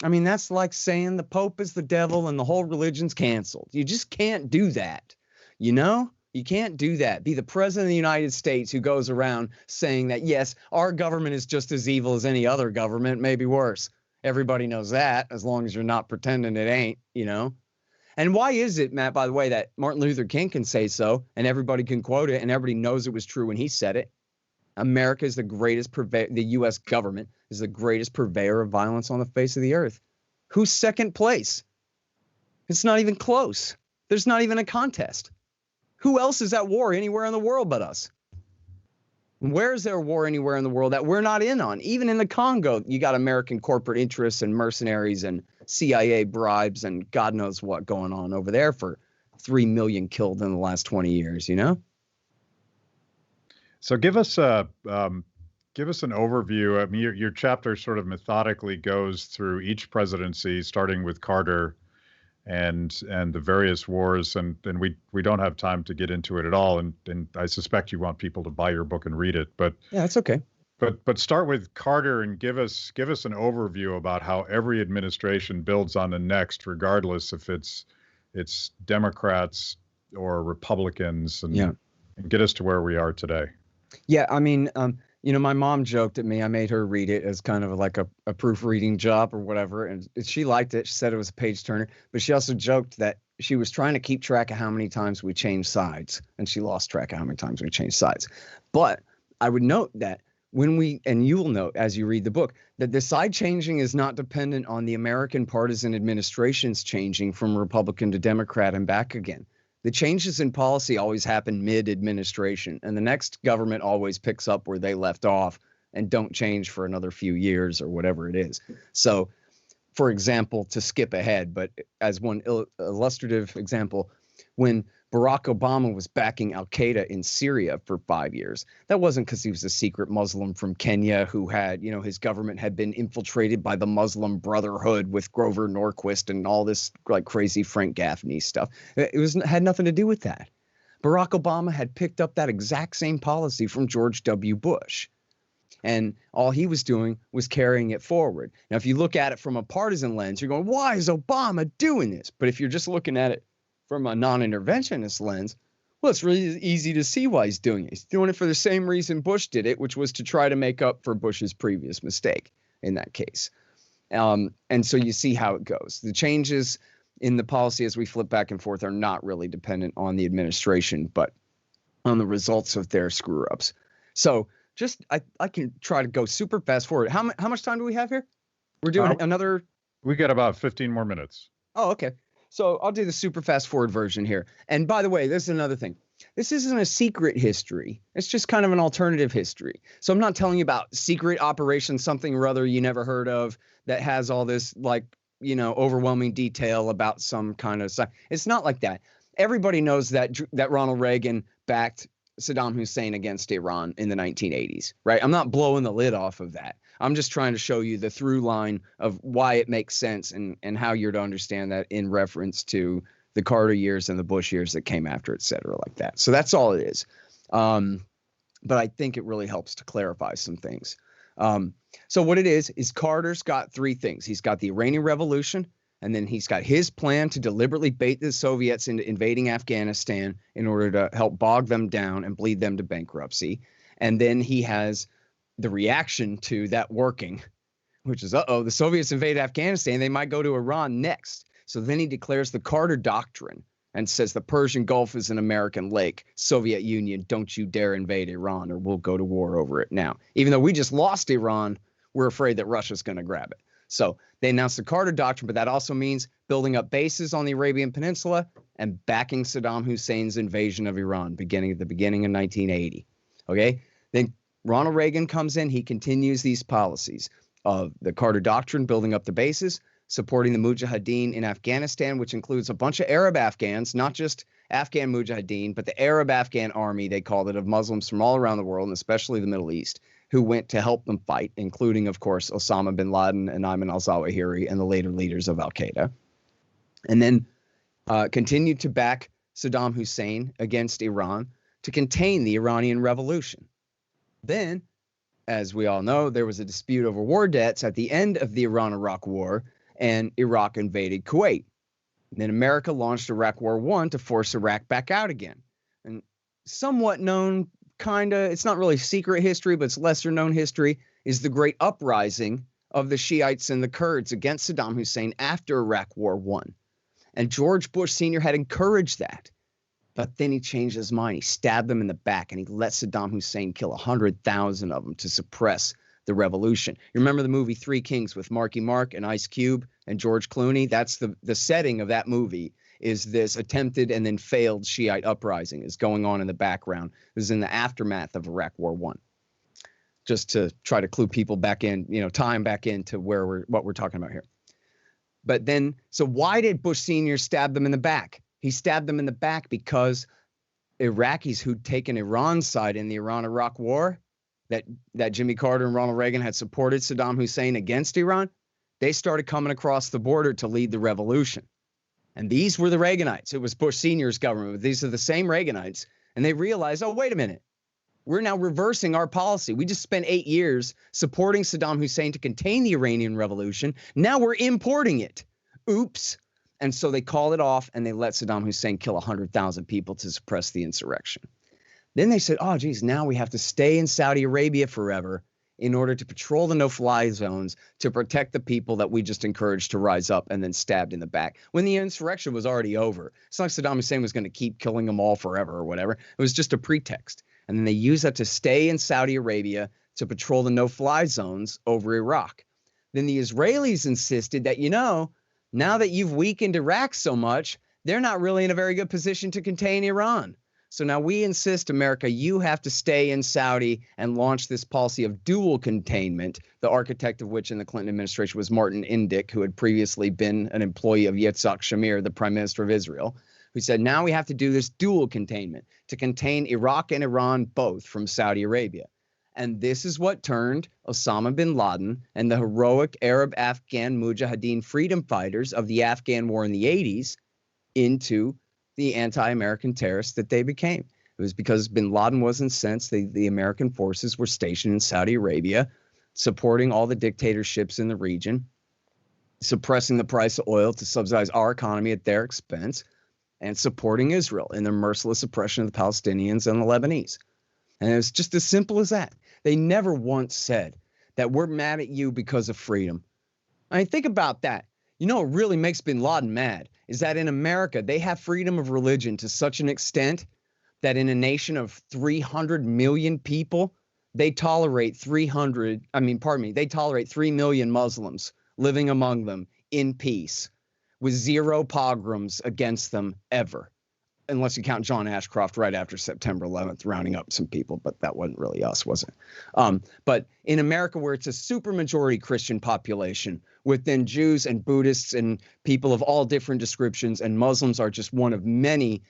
I mean, that's like saying the Pope is the devil and the whole religion's canceled. You just can't do that. You can't do that. Be the president of the United States who goes around saying that, yes, our government is just as evil as any other government, maybe worse. Everybody knows that, as long as you're not pretending it ain't, And why is it, Matt, by the way, that Martin Luther King can say so and everybody can quote it and everybody knows it was true when he said it? America is the greatest the U.S. government is the greatest purveyor of violence on the face of the earth. Who's second place? It's not even close. There's not even a contest. Who else is at war anywhere in the world but us? Where is there a war anywhere in the world that we're not in on? Even in the Congo, you got American corporate interests and mercenaries and CIA bribes and God knows what going on over there for 3 million killed in the last 20 years, So give us an overview. I mean, your chapter sort of methodically goes through each presidency, starting with Carter and the various wars, and we don't have time to get into it at all. And I suspect you want people to buy your book and read it, but yeah, it's okay. But start with Carter and give us an overview about how every administration builds on the next, regardless if it's Democrats or Republicans, and get us to where we are today. Yeah, I mean, my mom joked at me. I made her read it as kind of like a proofreading job or whatever, and she liked it. She said it was a page turner, but she also joked that she was trying to keep track of how many times we changed sides, and she lost track of how many times we changed sides. But I would note that and you will note as you read the book, that the side changing is not dependent on the American partisan administrations changing from Republican to Democrat and back again. The changes in policy always happen mid-administration, and the next government always picks up where they left off and don't change for another few years or whatever it is. So, for example, to skip ahead, but as one illustrative example, when Barack Obama was backing al-Qaeda in Syria for 5 years, that wasn't because he was a secret Muslim from Kenya who had, his government had been infiltrated by the Muslim Brotherhood with Grover Norquist and all this like crazy Frank Gaffney stuff. It had nothing to do with that. Barack Obama had picked up that exact same policy from George W. Bush. And all he was doing was carrying it forward. Now, if you look at it from a partisan lens, you're going, why is Obama doing this? But if you're just looking at it from a non-interventionist lens, well, it's really easy to see why he's doing it. He's doing it for the same reason Bush did it, which was to try to make up for Bush's previous mistake in that case. And so you see how it goes. The changes in the policy as we flip back and forth are not really dependent on the administration, but on the results of their screw-ups. So just I can try to go super fast forward. How much time do we have here? We're doing another. We got about 15 more minutes. Oh, okay. So I'll do the super fast forward version here. And by the way, this is another thing. This isn't a secret history. It's just kind of an alternative history. So I'm not telling you about secret operation, something or other you never heard of that has all this like, you know, overwhelming detail about some kind of stuff. It's not like that. Everybody knows that Ronald Reagan backed Saddam Hussein against Iran in the 1980s, right? I'm not blowing the lid off of that. I'm just trying to show you the through line of why it makes sense and how you're to understand that in reference to the Carter years and the Bush years that came after, et cetera, like that. So that's all it is. But I think it really helps to clarify some things. So what it is Carter's got three things. He's got the Iranian Revolution, and then he's got his plan to deliberately bait the Soviets into invading Afghanistan in order to help bog them down and bleed them to bankruptcy. And then he has the reaction to that working, which is, the Soviets invade Afghanistan. They might go to Iran next. So then he declares the Carter Doctrine and says the Persian Gulf is an American lake. Soviet Union, don't you dare invade Iran or we'll go to war over it now. Even though we just lost Iran, we're afraid that Russia's going to grab it. So they announced the Carter Doctrine, but that also means building up bases on the Arabian Peninsula and backing Saddam Hussein's invasion of Iran beginning of 1980. Okay? Then Ronald Reagan comes in. He continues these policies of the Carter Doctrine, building up the bases, supporting the Mujahideen in Afghanistan, which includes a bunch of Arab Afghans, not just Afghan Mujahideen, but the Arab Afghan army, they called it, of Muslims from all around the world, and especially the Middle East, who went to help them fight, including, of course, Osama bin Laden and Ayman al-Zawahiri and the later leaders of al-Qaeda. And then continued to back Saddam Hussein against Iran to contain the Iranian Revolution. Then, as we all know, there was a dispute over war debts at the end of the Iran-Iraq War, and Iraq invaded Kuwait. And then America launched Iraq War I to force Iraq back out again. And somewhat known, it's not really secret history, but it's lesser known history, is the great uprising of the Shiites and the Kurds against Saddam Hussein after Iraq War I. And George Bush Sr. had encouraged that. But then he changed his mind. He stabbed them in the back and he let Saddam Hussein kill 100,000 of them to suppress the revolution. You remember the movie Three Kings with Marky Mark and Ice Cube and George Clooney? That's the setting of that movie, is this attempted and then failed Shiite uprising is going on in the background. This is in the aftermath of Iraq War I. Just to try to clue people back in, tie them back into what we're talking about here. But then, so why did Bush Sr. stab them in the back? He stabbed them in the back because Iraqis who'd taken Iran's side in the Iran-Iraq War, that Jimmy Carter and Ronald Reagan had supported Saddam Hussein against Iran, they started coming across the border to lead the revolution. And these were the Reaganites. It was Bush Sr.'s government. But these are the same Reaganites. And they realized, oh, wait a minute. We're now reversing our policy. We just spent 8 years supporting Saddam Hussein to contain the Iranian Revolution. Now we're importing it. Oops. And so they called it off and they let Saddam Hussein kill 100,000 people to suppress the insurrection. Then they said, oh, geez, now we have to stay in Saudi Arabia forever in order to patrol the no-fly zones to protect the people that we just encouraged to rise up and then stabbed in the back when the insurrection was already over. It's not like Saddam Hussein was going to keep killing them all forever or whatever. It was just a pretext. And then they used that to stay in Saudi Arabia to patrol the no-fly zones over Iraq. Then the Israelis insisted that, now that you've weakened Iraq so much, they're not really in a very good position to contain Iran. So now we insist, America, you have to stay in Saudi and launch this policy of dual containment, the architect of which in the Clinton administration was Martin Indyk, who had previously been an employee of Yitzhak Shamir, the prime minister of Israel, who said, now we have to do this dual containment to contain Iraq and Iran both from Saudi Arabia. And this is what turned Osama bin Laden and the heroic Arab Afghan Mujahideen freedom fighters of the Afghan war in the 80s into the anti-American terrorists that they became. It It was because bin Laden was incensed. The American forces were stationed in Saudi Arabia, supporting all the dictatorships in the region, suppressing the price of oil to subsidize our economy at their expense, and supporting Israel in their merciless oppression of the Palestinians and the Lebanese. And it was just as simple as that. They never once said that we're mad at you because of freedom. I mean, think about that. You know what really makes bin Laden mad is that in America, they have freedom of religion to such an extent that in a nation of 300 million people, they tolerate 3 million Muslims living among them in peace with zero pogroms against them ever. Unless you count John Ashcroft right after September 11th, rounding up some people, but that wasn't really us, was it? But in America, where it's a supermajority Christian population, within Jews and Buddhists and people of all different descriptions, and Muslims are just one of many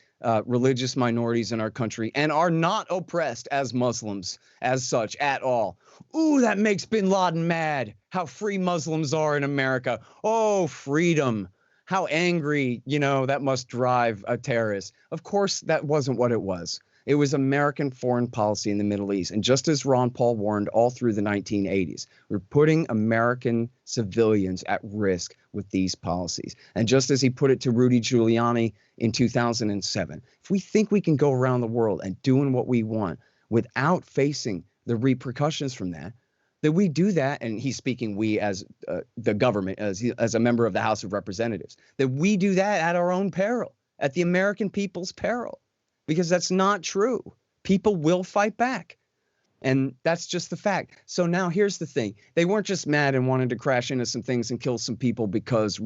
religious minorities in our country and are not oppressed as Muslims as such at all. Ooh, that makes bin Laden mad, how free Muslims are in America. Oh, freedom. How angry, that must drive a terrorist. Of course, that wasn't what it was. It was American foreign policy in the Middle East. And just as Ron Paul warned all through the 1980s, we're putting American civilians at risk with these policies. And just as he put it to Rudy Giuliani in 2007, if we think we can go around the world and doing what we want without facing the repercussions from that we do that, and he's speaking we as the government, as a member of the House of Representatives, that we do that at our own peril, at the American people's peril, because that's not true. People will fight back, and that's just the fact. So now here's the thing. They weren't just mad and wanted to crash into some things and kill some people because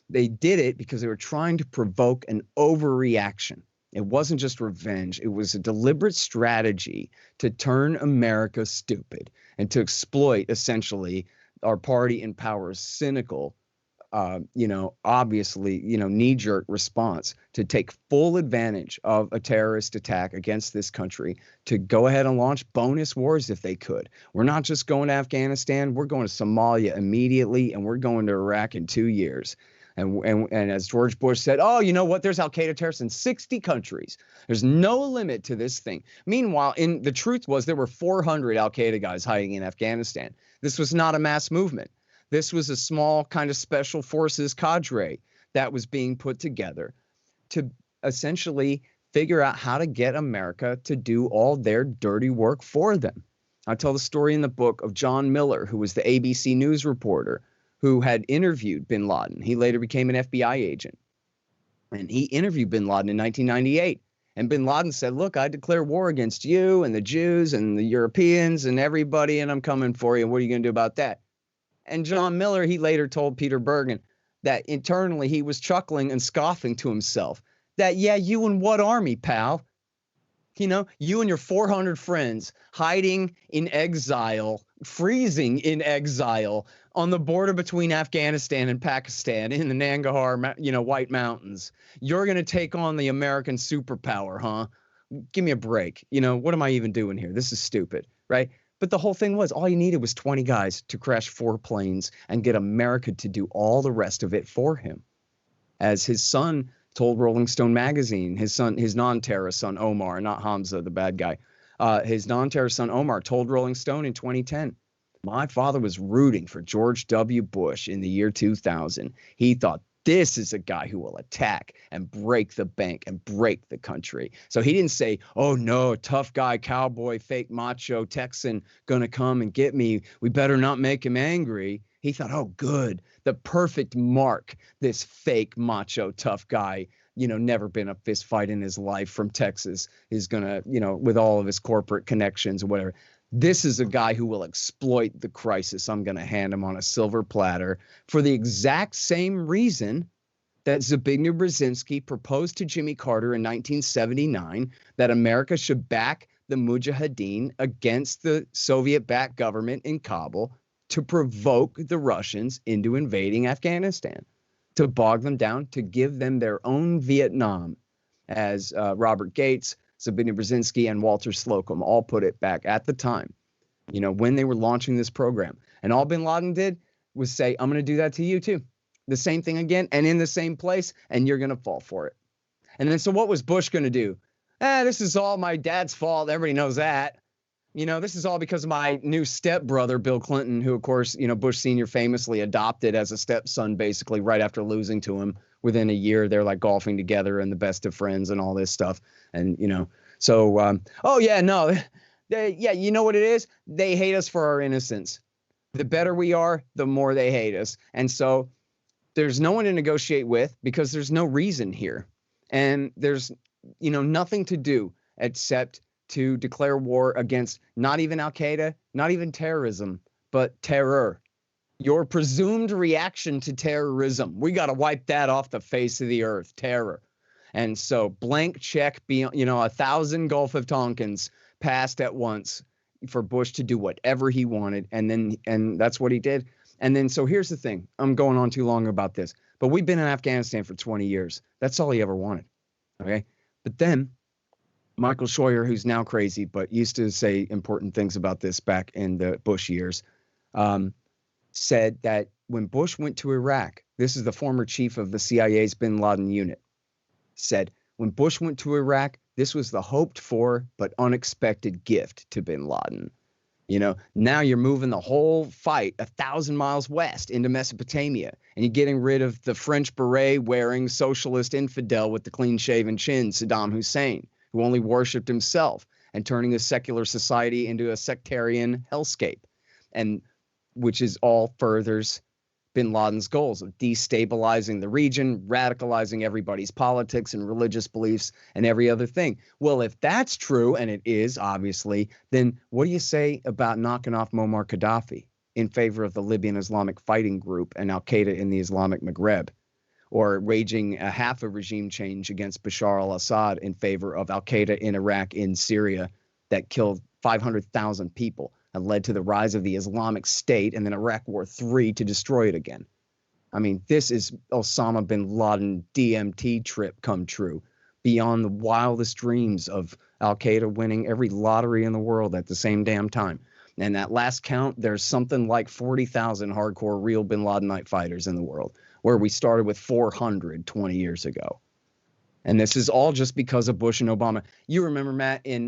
they did it because they were trying to provoke an overreaction. It wasn't just revenge. It was a deliberate strategy to turn America stupid and to exploit, essentially, our party in power's cynical, obviously, knee-jerk response to take full advantage of a terrorist attack against this country to go ahead and launch bonus wars if they could. We're not just going to Afghanistan. We're going to Somalia immediately, and we're going to Iraq in 2 years. And as George Bush said, oh, you know what? There's al-Qaeda terrorists in 60 countries. There's no limit to this thing. Meanwhile, the truth was there were 400 al-Qaeda guys hiding in Afghanistan. This was not a mass movement. This was a small kind of special forces cadre that was being put together to essentially figure out how to get America to do all their dirty work for them. I tell the story in the book of John Miller, who was the ABC News reporter who had interviewed bin Laden. He later became an FBI agent. And he interviewed bin Laden in 1998. And bin Laden said, look, I declare war against you and the Jews and the Europeans and everybody, and I'm coming for you. What are you going to do about that? And John Miller, he later told Peter Bergen that internally he was chuckling and scoffing to himself that, yeah, you and what army, pal? You and your 400 friends hiding in exile, freezing in exile on the border between Afghanistan and Pakistan in the Nangarhar, White Mountains. You're going to take on the American superpower, huh? Give me a break. What am I even doing here? This is stupid, right? But the whole thing was all you needed was 20 guys to crash 4 planes and get America to do all the rest of it for him. As his son told Rolling Stone magazine, his non-terrorist son, Omar, not Hamza, the bad guy, his non-terrorist son, Omar, told Rolling Stone in 2010, my father was rooting for George W. Bush in the year 2000. He thought, this is a guy who will attack and break the bank and break the country. So he didn't say, oh, no, tough guy, cowboy, fake macho Texan going to come and get me. We better not make him angry. He thought, oh, good, the perfect mark, this fake macho tough guy, never been a fist fight in his life from Texas is going to, with all of his corporate connections or whatever. This is a guy who will exploit the crisis. I'm going to hand him on a silver platter for the exact same reason that Zbigniew Brzezinski proposed to Jimmy Carter in 1979 that America should back the Mujahideen against the Soviet-backed government in Kabul to provoke the Russians into invading Afghanistan, to bog them down, to give them their own Vietnam, as Robert Gates, Zbigniew Brzezinski, and Walter Slocum all put it back at the time, when they were launching this program. And all bin Laden did was say, I'm going to do that to you too. The same thing again and in the same place, and you're going to fall for it. And then so what was Bush going to do? this is all my dad's fault. Everybody knows that. This is all because of my new stepbrother, Bill Clinton, who, of course, Bush Sr. famously adopted as a stepson, basically right after losing to him. Within a year, they're like golfing together and the best of friends and all this stuff. And, oh, yeah, no, you know what it is? They hate us for our innocence. The better we are, the more they hate us. And so there's no one to negotiate with because there's no reason here. And there's, nothing to do except to declare war against not even Al-Qaeda, not even terrorism, but terror. Your presumed reaction to terrorism. We got to wipe that off the face of the earth, terror. And so blank check, beyond, 1,000 Gulf of Tonkins passed at once for Bush to do whatever he wanted. And that's what he did. And then, so here's the thing. I'm going on too long about this, but we've been in Afghanistan for 20 years. That's all he ever wanted. Okay. But then Michael Scheuer, who's now crazy, but used to say important things about this back in the Bush years, said that when Bush went to Iraq, this is the former chief of the CIA's bin Laden unit, said when Bush went to Iraq, this was the hoped for but unexpected gift to bin Laden. Now you're moving the whole fight 1,000 miles west into Mesopotamia, and you're getting rid of the French beret wearing socialist infidel with the clean shaven chin, Saddam Hussein, who only worshipped himself, and turning a secular society into a sectarian hellscape, and which is all furthers bin Laden's goals of destabilizing the region, radicalizing everybody's politics and religious beliefs and every other thing. Well, if that's true, and it is obviously, then what do you say about knocking off Muammar Gaddafi in favor of the Libyan Islamic Fighting Group and Al-Qaeda in the Islamic Maghreb, or waging a half a regime change against Bashar al-Assad in favor of Al-Qaeda in Iraq, in Syria, that killed 500,000 people and led to the rise of the Islamic State and then Iraq War III to destroy it again? I mean, this is Osama bin Laden DMT trip come true, beyond the wildest dreams of Al-Qaeda winning every lottery in the world at the same damn time. And at last count, there's something like 40,000 hardcore real bin Ladenite fighters in the world, where we started with 400 20 years ago. And this is all just because of Bush and Obama. You remember, Matt, in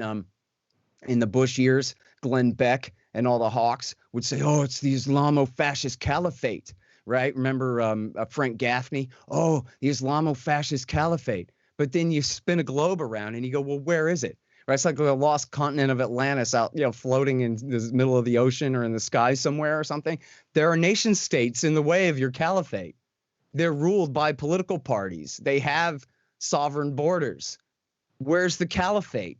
the Bush years, Glenn Beck and all the hawks would say, oh, it's the Islamo-fascist caliphate, right? Remember Frank Gaffney? Oh, the Islamo-fascist caliphate. But then you spin a globe around and you go, well, where is it? Right? It's like the lost continent of Atlantis out, floating in the middle of the ocean or in the sky somewhere or something. There are nation states in the way of your caliphate. They're ruled by political parties. They have sovereign borders. Where's the caliphate?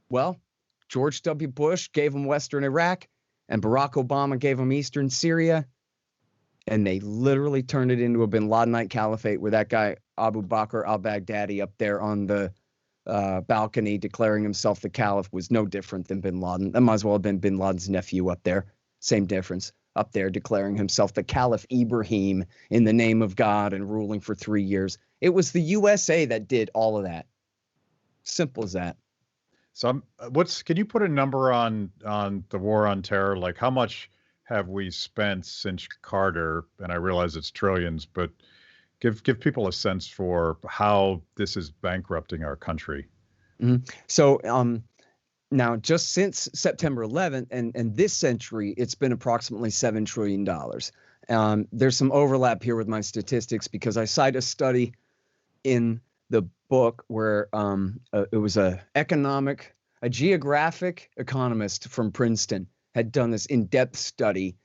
Well, George W. Bush gave them Western Iraq, and Barack Obama gave them Eastern Syria, and they literally turned it into a bin Ladenite caliphate, where that guy Abu Bakr al-Baghdadi up there on the balcony declaring himself the caliph was no different than bin Laden. That might as well have been bin Laden's nephew up there. Same difference. Up there declaring himself the Caliph Ibrahim in the name of God and ruling for 3 years. It was the USA that did all of that. Simple as that. So can you put a number on the war on terror? Like, how much have we spent since Carter? And I realize it's trillions, but give people a sense for how this is bankrupting our country. Mm-hmm. So now, just since September 11th and this century, it's been approximately $7 trillion. There's some overlap here with my statistics because I cite a study in the book where it was a geographic economist from Princeton had done this in-depth study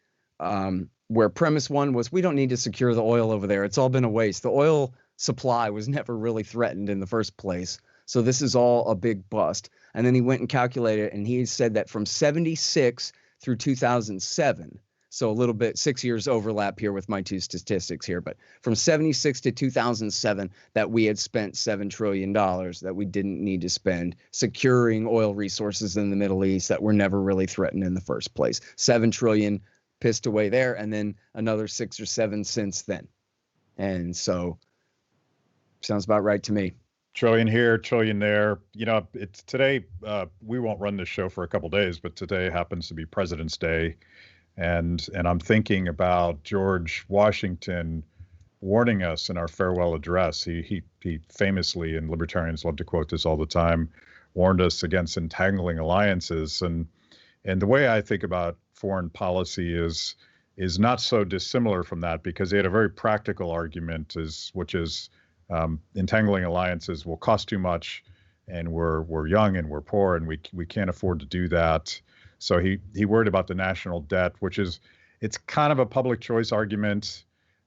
where premise one was, we don't need to secure the oil over there. It's all been a waste. The oil supply was never really threatened in the first place. So this is all a big bust. And then he went and calculated it, and he said that from 76 through 2007, so a little bit, 6 years overlap here with my two statistics here, but from 76 to 2007, that we had spent $7 trillion that we didn't need to spend securing oil resources in the Middle East that were never really threatened in the first place. 7 trillion pissed away there, and then another 6 or 7 since then. And so sounds about right to me. Trillion here, trillion there. It's today. We won't run this show for a couple days, but today happens to be President's Day, and I'm thinking about George Washington warning us in our farewell address. He famously, and libertarians love to quote this all the time, warned us against entangling alliances. And the way I think about foreign policy is not so dissimilar from that, because they had a very practical argument, which is entangling alliances will cost too much, and we're young and we're poor and we can't afford to do that. So he worried about the national debt, it's kind of a public choice argument.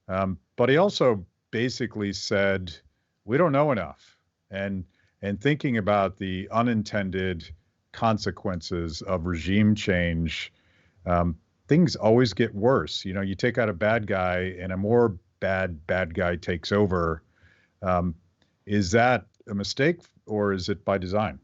But he also basically said, we don't know enough. And thinking about the unintended consequences of regime change, things always get worse. You take out a bad guy and a more bad guy takes over. Is that a mistake, or is it by design?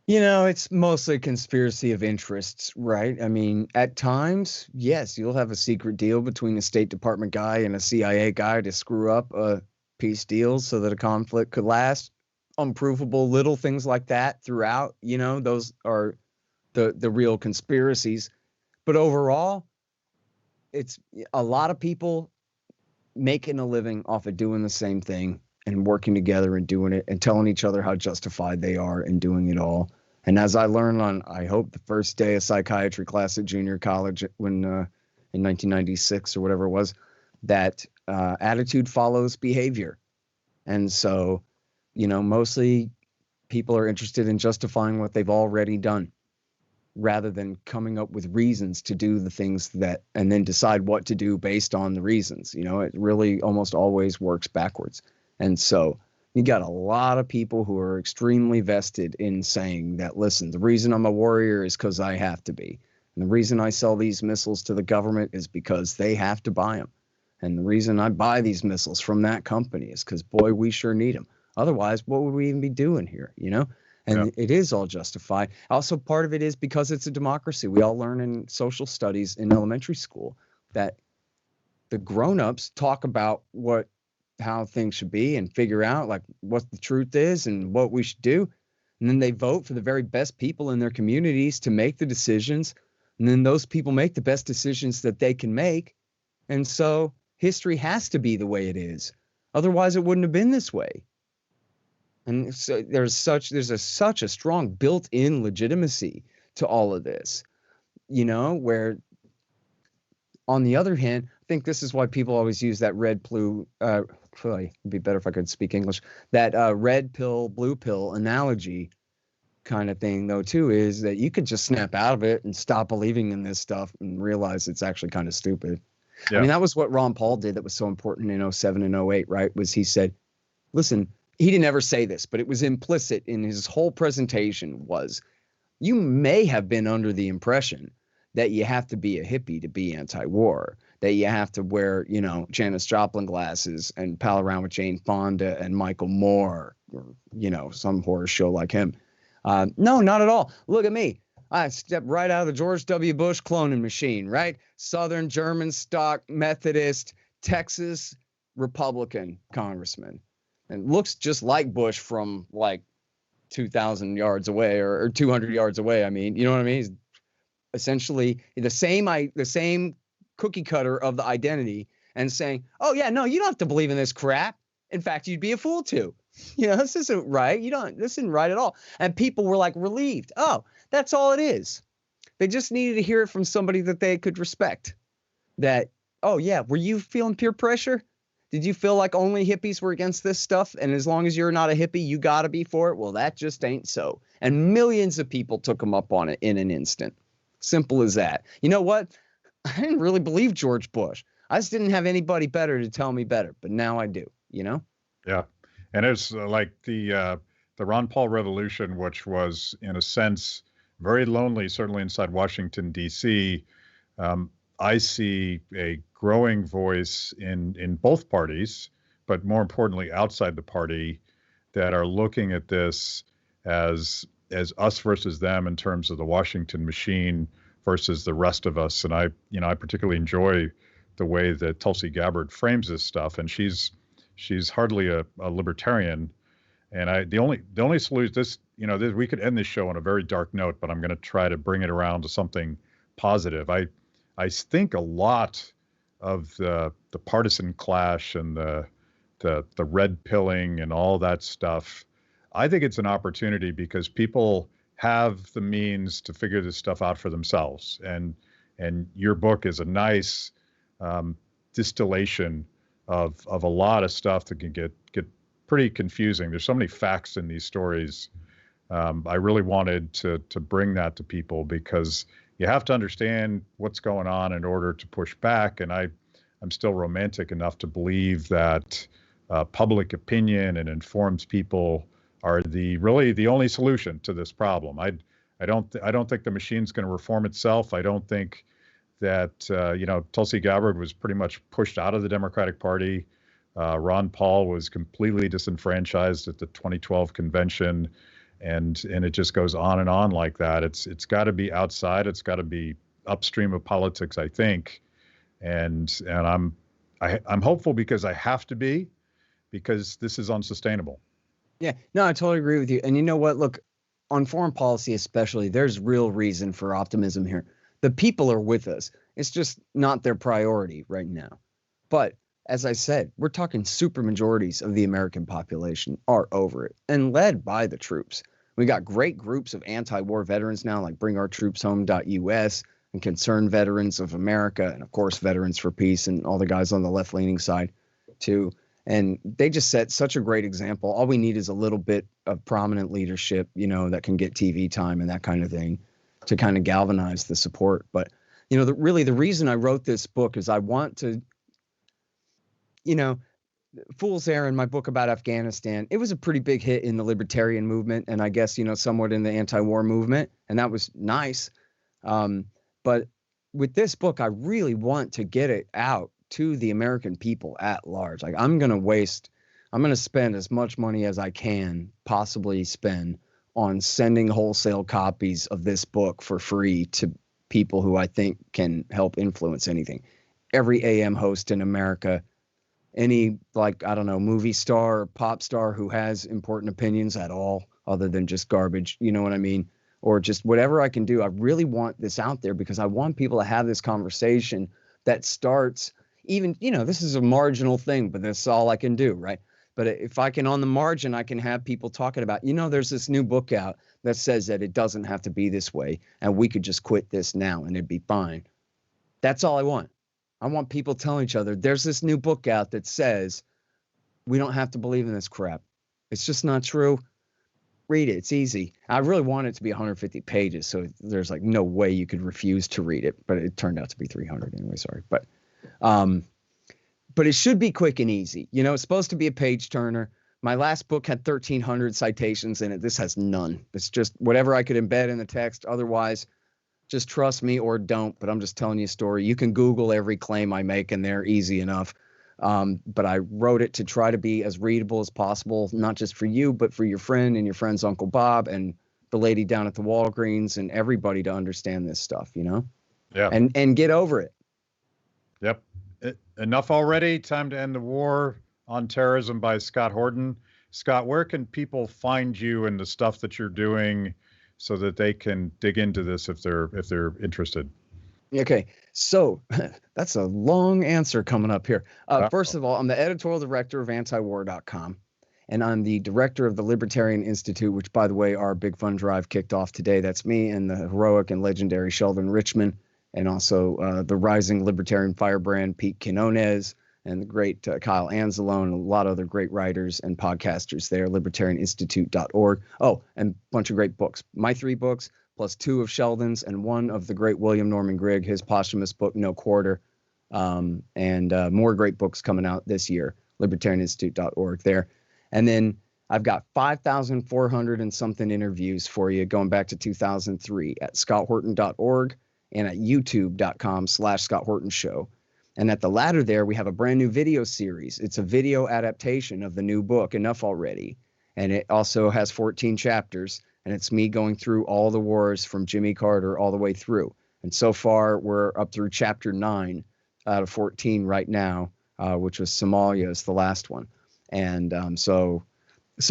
It's mostly a conspiracy of interests, right? I mean, at times, yes, you'll have a secret deal between a State Department guy and a CIA guy to screw up a peace deal so that a conflict could last. Unprovable little things like that throughout, those are the real conspiracies. But overall, it's a lot of people making a living off of doing the same thing and working together and doing it and telling each other how justified they are in doing it all. And as I learned on, I hope, the first day of psychiatry class at junior college when in 1996 or whatever it was, that attitude follows behavior. And so, mostly people are interested in justifying what they've already done rather than coming up with reasons to do the things and then decide what to do based on the reasons. It really almost always works backwards. And so you got a lot of people who are extremely vested in saying that, listen, the reason I'm a warrior is because I have to be. And the reason I sell these missiles to the government is because they have to buy them. And the reason I buy these missiles from that company is because, boy, we sure need them. Otherwise, what would we even be doing here, And It is all justified. Also, part of it is because it's a democracy. We all learn in social studies in elementary school that the grown-ups talk about how things should be and figure out like what the truth is and what we should do. And then they vote for the very best people in their communities to make the decisions. And then those people make the best decisions that they can make. And so history has to be the way it is. Otherwise, it wouldn't have been this way. And so there's such a strong built-in legitimacy to all of this, where on the other hand, I think this is why people always use that red pill, it'd be better if I could speak English, that red pill, blue pill analogy kind of thing, though, too, is that you could just snap out of it and stop believing in this stuff and realize it's actually kind of stupid. Yeah. I mean, that was what Ron Paul did that was so important in 07 and 08, right? Was he said, listen, he didn't ever say this, but it was implicit in his whole presentation was, you may have been under the impression that you have to be a hippie to be anti-war, that you have to wear, Janis Joplin glasses and pal around with Jane Fonda and Michael Moore, or, some horror show like him. No, not at all. Look at me. I stepped right out of the George W. Bush cloning machine, right? Southern German stock Methodist, Texas Republican congressman. And looks just like Bush from like 2,000 yards away or 200 yards away. I mean, you know what I mean? He's essentially the same cookie cutter of the identity and saying, oh, yeah, no, you don't have to believe in this crap. In fact, you'd be a fool to. This isn't right. This isn't right at all. And people were like relieved. Oh, that's all it is. They just needed to hear it from somebody that they could respect. That, oh, yeah, were you feeling peer pressure? Did you feel like only hippies were against this stuff? And as long as you're not a hippie, you got to be for it? Well, that just ain't so. And millions of people took them up on it in an instant. Simple as that. You know what? I didn't really believe George Bush. I just didn't have anybody better to tell me better. But now I do, Yeah. And it's like the Ron Paul revolution, which was, in a sense, very lonely, certainly inside Washington, D.C. I see a growing voice in both parties, but more importantly, outside the party, that are looking at this as us versus them in terms of the Washington machine versus the rest of us. And I particularly enjoy the way that Tulsi Gabbard frames this stuff. And she's hardly a libertarian. And the only solution, we could end this show on a very dark note, but I'm going to try to bring it around to something positive. I think a lot of the partisan clash and the red pilling and all that stuff, I think it's an opportunity because people have the means to figure this stuff out for themselves. And your book is a nice distillation of a lot of stuff that can get pretty confusing. There's so many facts in these stories. I really wanted to bring that to people because you have to understand what's going on in order to push back. And I'm still romantic enough to believe that public opinion and informed people are really the only solution to this problem. I don't think the machine's going to reform itself. I don't think that Tulsi Gabbard was pretty much pushed out of the Democratic Party. Ron Paul was completely disenfranchised at the 2012 convention, and it just goes on and on like that. It's got to be outside. It's got to be upstream of politics, I think. And I'm hopeful because I have to be, because this is unsustainable. Yeah, no, I totally agree with you. And you know what? Look, on foreign policy especially, there's real reason for optimism here. The people are with us. It's just not their priority right now. But as I said, we're talking super majorities of the American population are over it, and led by the troops. We got great groups of anti-war veterans now, like BringOurTroopsHome.us and Concerned Veterans of America, and of course, Veterans for Peace and all the guys on the left-leaning side too. And they just set such a great example. All we need is a little bit of prominent leadership, that can get TV time and that kind of thing to kind of galvanize the support. But, really the reason I wrote this book is I want to, Fool's Errand, my book about Afghanistan, it was a pretty big hit in the libertarian movement and I guess, somewhat in the anti-war movement. And that was nice. But with this book, I really want to get it out to the American people at large. Like I'm going to spend as much money as I can possibly spend on sending wholesale copies of this book for free to people who I think can help influence anything. Every AM host in America, any movie star or pop star who has important opinions at all other than just garbage, you know what I mean? Or just whatever I can do. I really want this out there because I want people to have this conversation that starts even, this is a marginal thing, but that's all I can do, right? But if I can, on the margin, I can have people talking about, there's this new book out that says that it doesn't have to be this way, and we could just quit this now and it'd be fine. That's all I want. I want people telling each other, there's this new book out that says we don't have to believe in this crap. It's just not true. Read it. It's easy. I really want it to be 150 pages, so there's no way you could refuse to read it, but it turned out to be 300 anyway, sorry. But it should be quick and easy. It's supposed to be a page turner. My last book had 1,300 citations in it. This has none. It's just whatever I could embed in the text. Otherwise, just trust me or don't. But I'm just telling you a story. You can Google every claim I make in there easy enough. But I wrote it to try to be as readable as possible, not just for you, but for your friend and your friend's Uncle Bob and the lady down at the Walgreens and everybody to understand this stuff, Yeah. And get over it. Yep. Enough already. Time to End the War on Terrorism by Scott Horton. Scott, where can people find you and the stuff that you're doing so that they can dig into this if they're interested? Okay, so that's a long answer coming up here. First of all, I'm the editorial director of antiwar.com, and I'm the director of the Libertarian Institute, which, by the way, our big fund drive kicked off today. That's me and the heroic and legendary Sheldon Richman, and also the rising libertarian firebrand Pete Quinones, and the great Kyle Anzalone, and a lot of other great writers and podcasters there, libertarianinstitute.org. Oh, and a bunch of great books. My 3 books, plus 2 of Sheldon's, and 1 of the great William Norman Grigg, his posthumous book, No Quarter, and more great books coming out this year, libertarianinstitute.org there. And then I've got 5,400 and something interviews for you going back to 2003 at scotthorton.org and at youtube.com/Scott Horton Show. And at the latter there, we have a brand new video series. It's a video adaptation of the new book, Enough Already. And it also has 14 chapters. And it's me going through all the wars from Jimmy Carter all the way through. And so far, we're up through chapter 9 out of 14 right now, which was Somalia is the last one. And so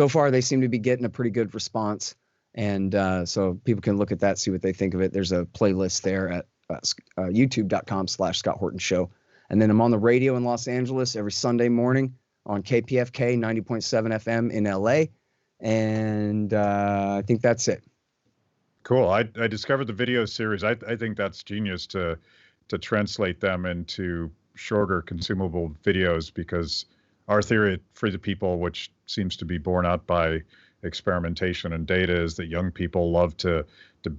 far, they seem to be getting a pretty good response. And so people can look at that, see what they think of it. There's a playlist there at youtube.com/Scott Horton Show. And then I'm on the radio in Los Angeles every Sunday morning on KPFK 90.7 FM in LA. And I think that's it. Cool. I discovered the video series. I think that's genius to translate them into shorter consumable videos, because our theory at Free the People, which seems to be borne out by experimentation and data, is that young people love to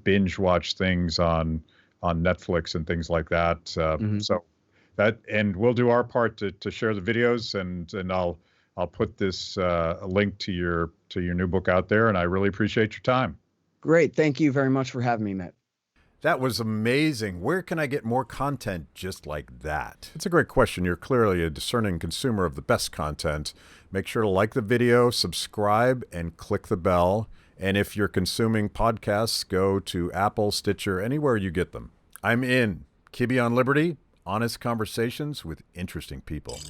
binge watch things on Netflix and things like that. So that, and we'll do our part to share the videos, and I'll put this a link to your new book out there. And I really appreciate your time. Great. Thank you very much for having me, Matt. That was amazing. Where can I get more content just like that? It's a great question. You're clearly a discerning consumer of the best content. Make sure to like the video, subscribe, and click the bell. And if you're consuming podcasts, go to Apple, Stitcher, anywhere you get them. I'm in. Kibbe on Liberty, honest conversations with interesting people.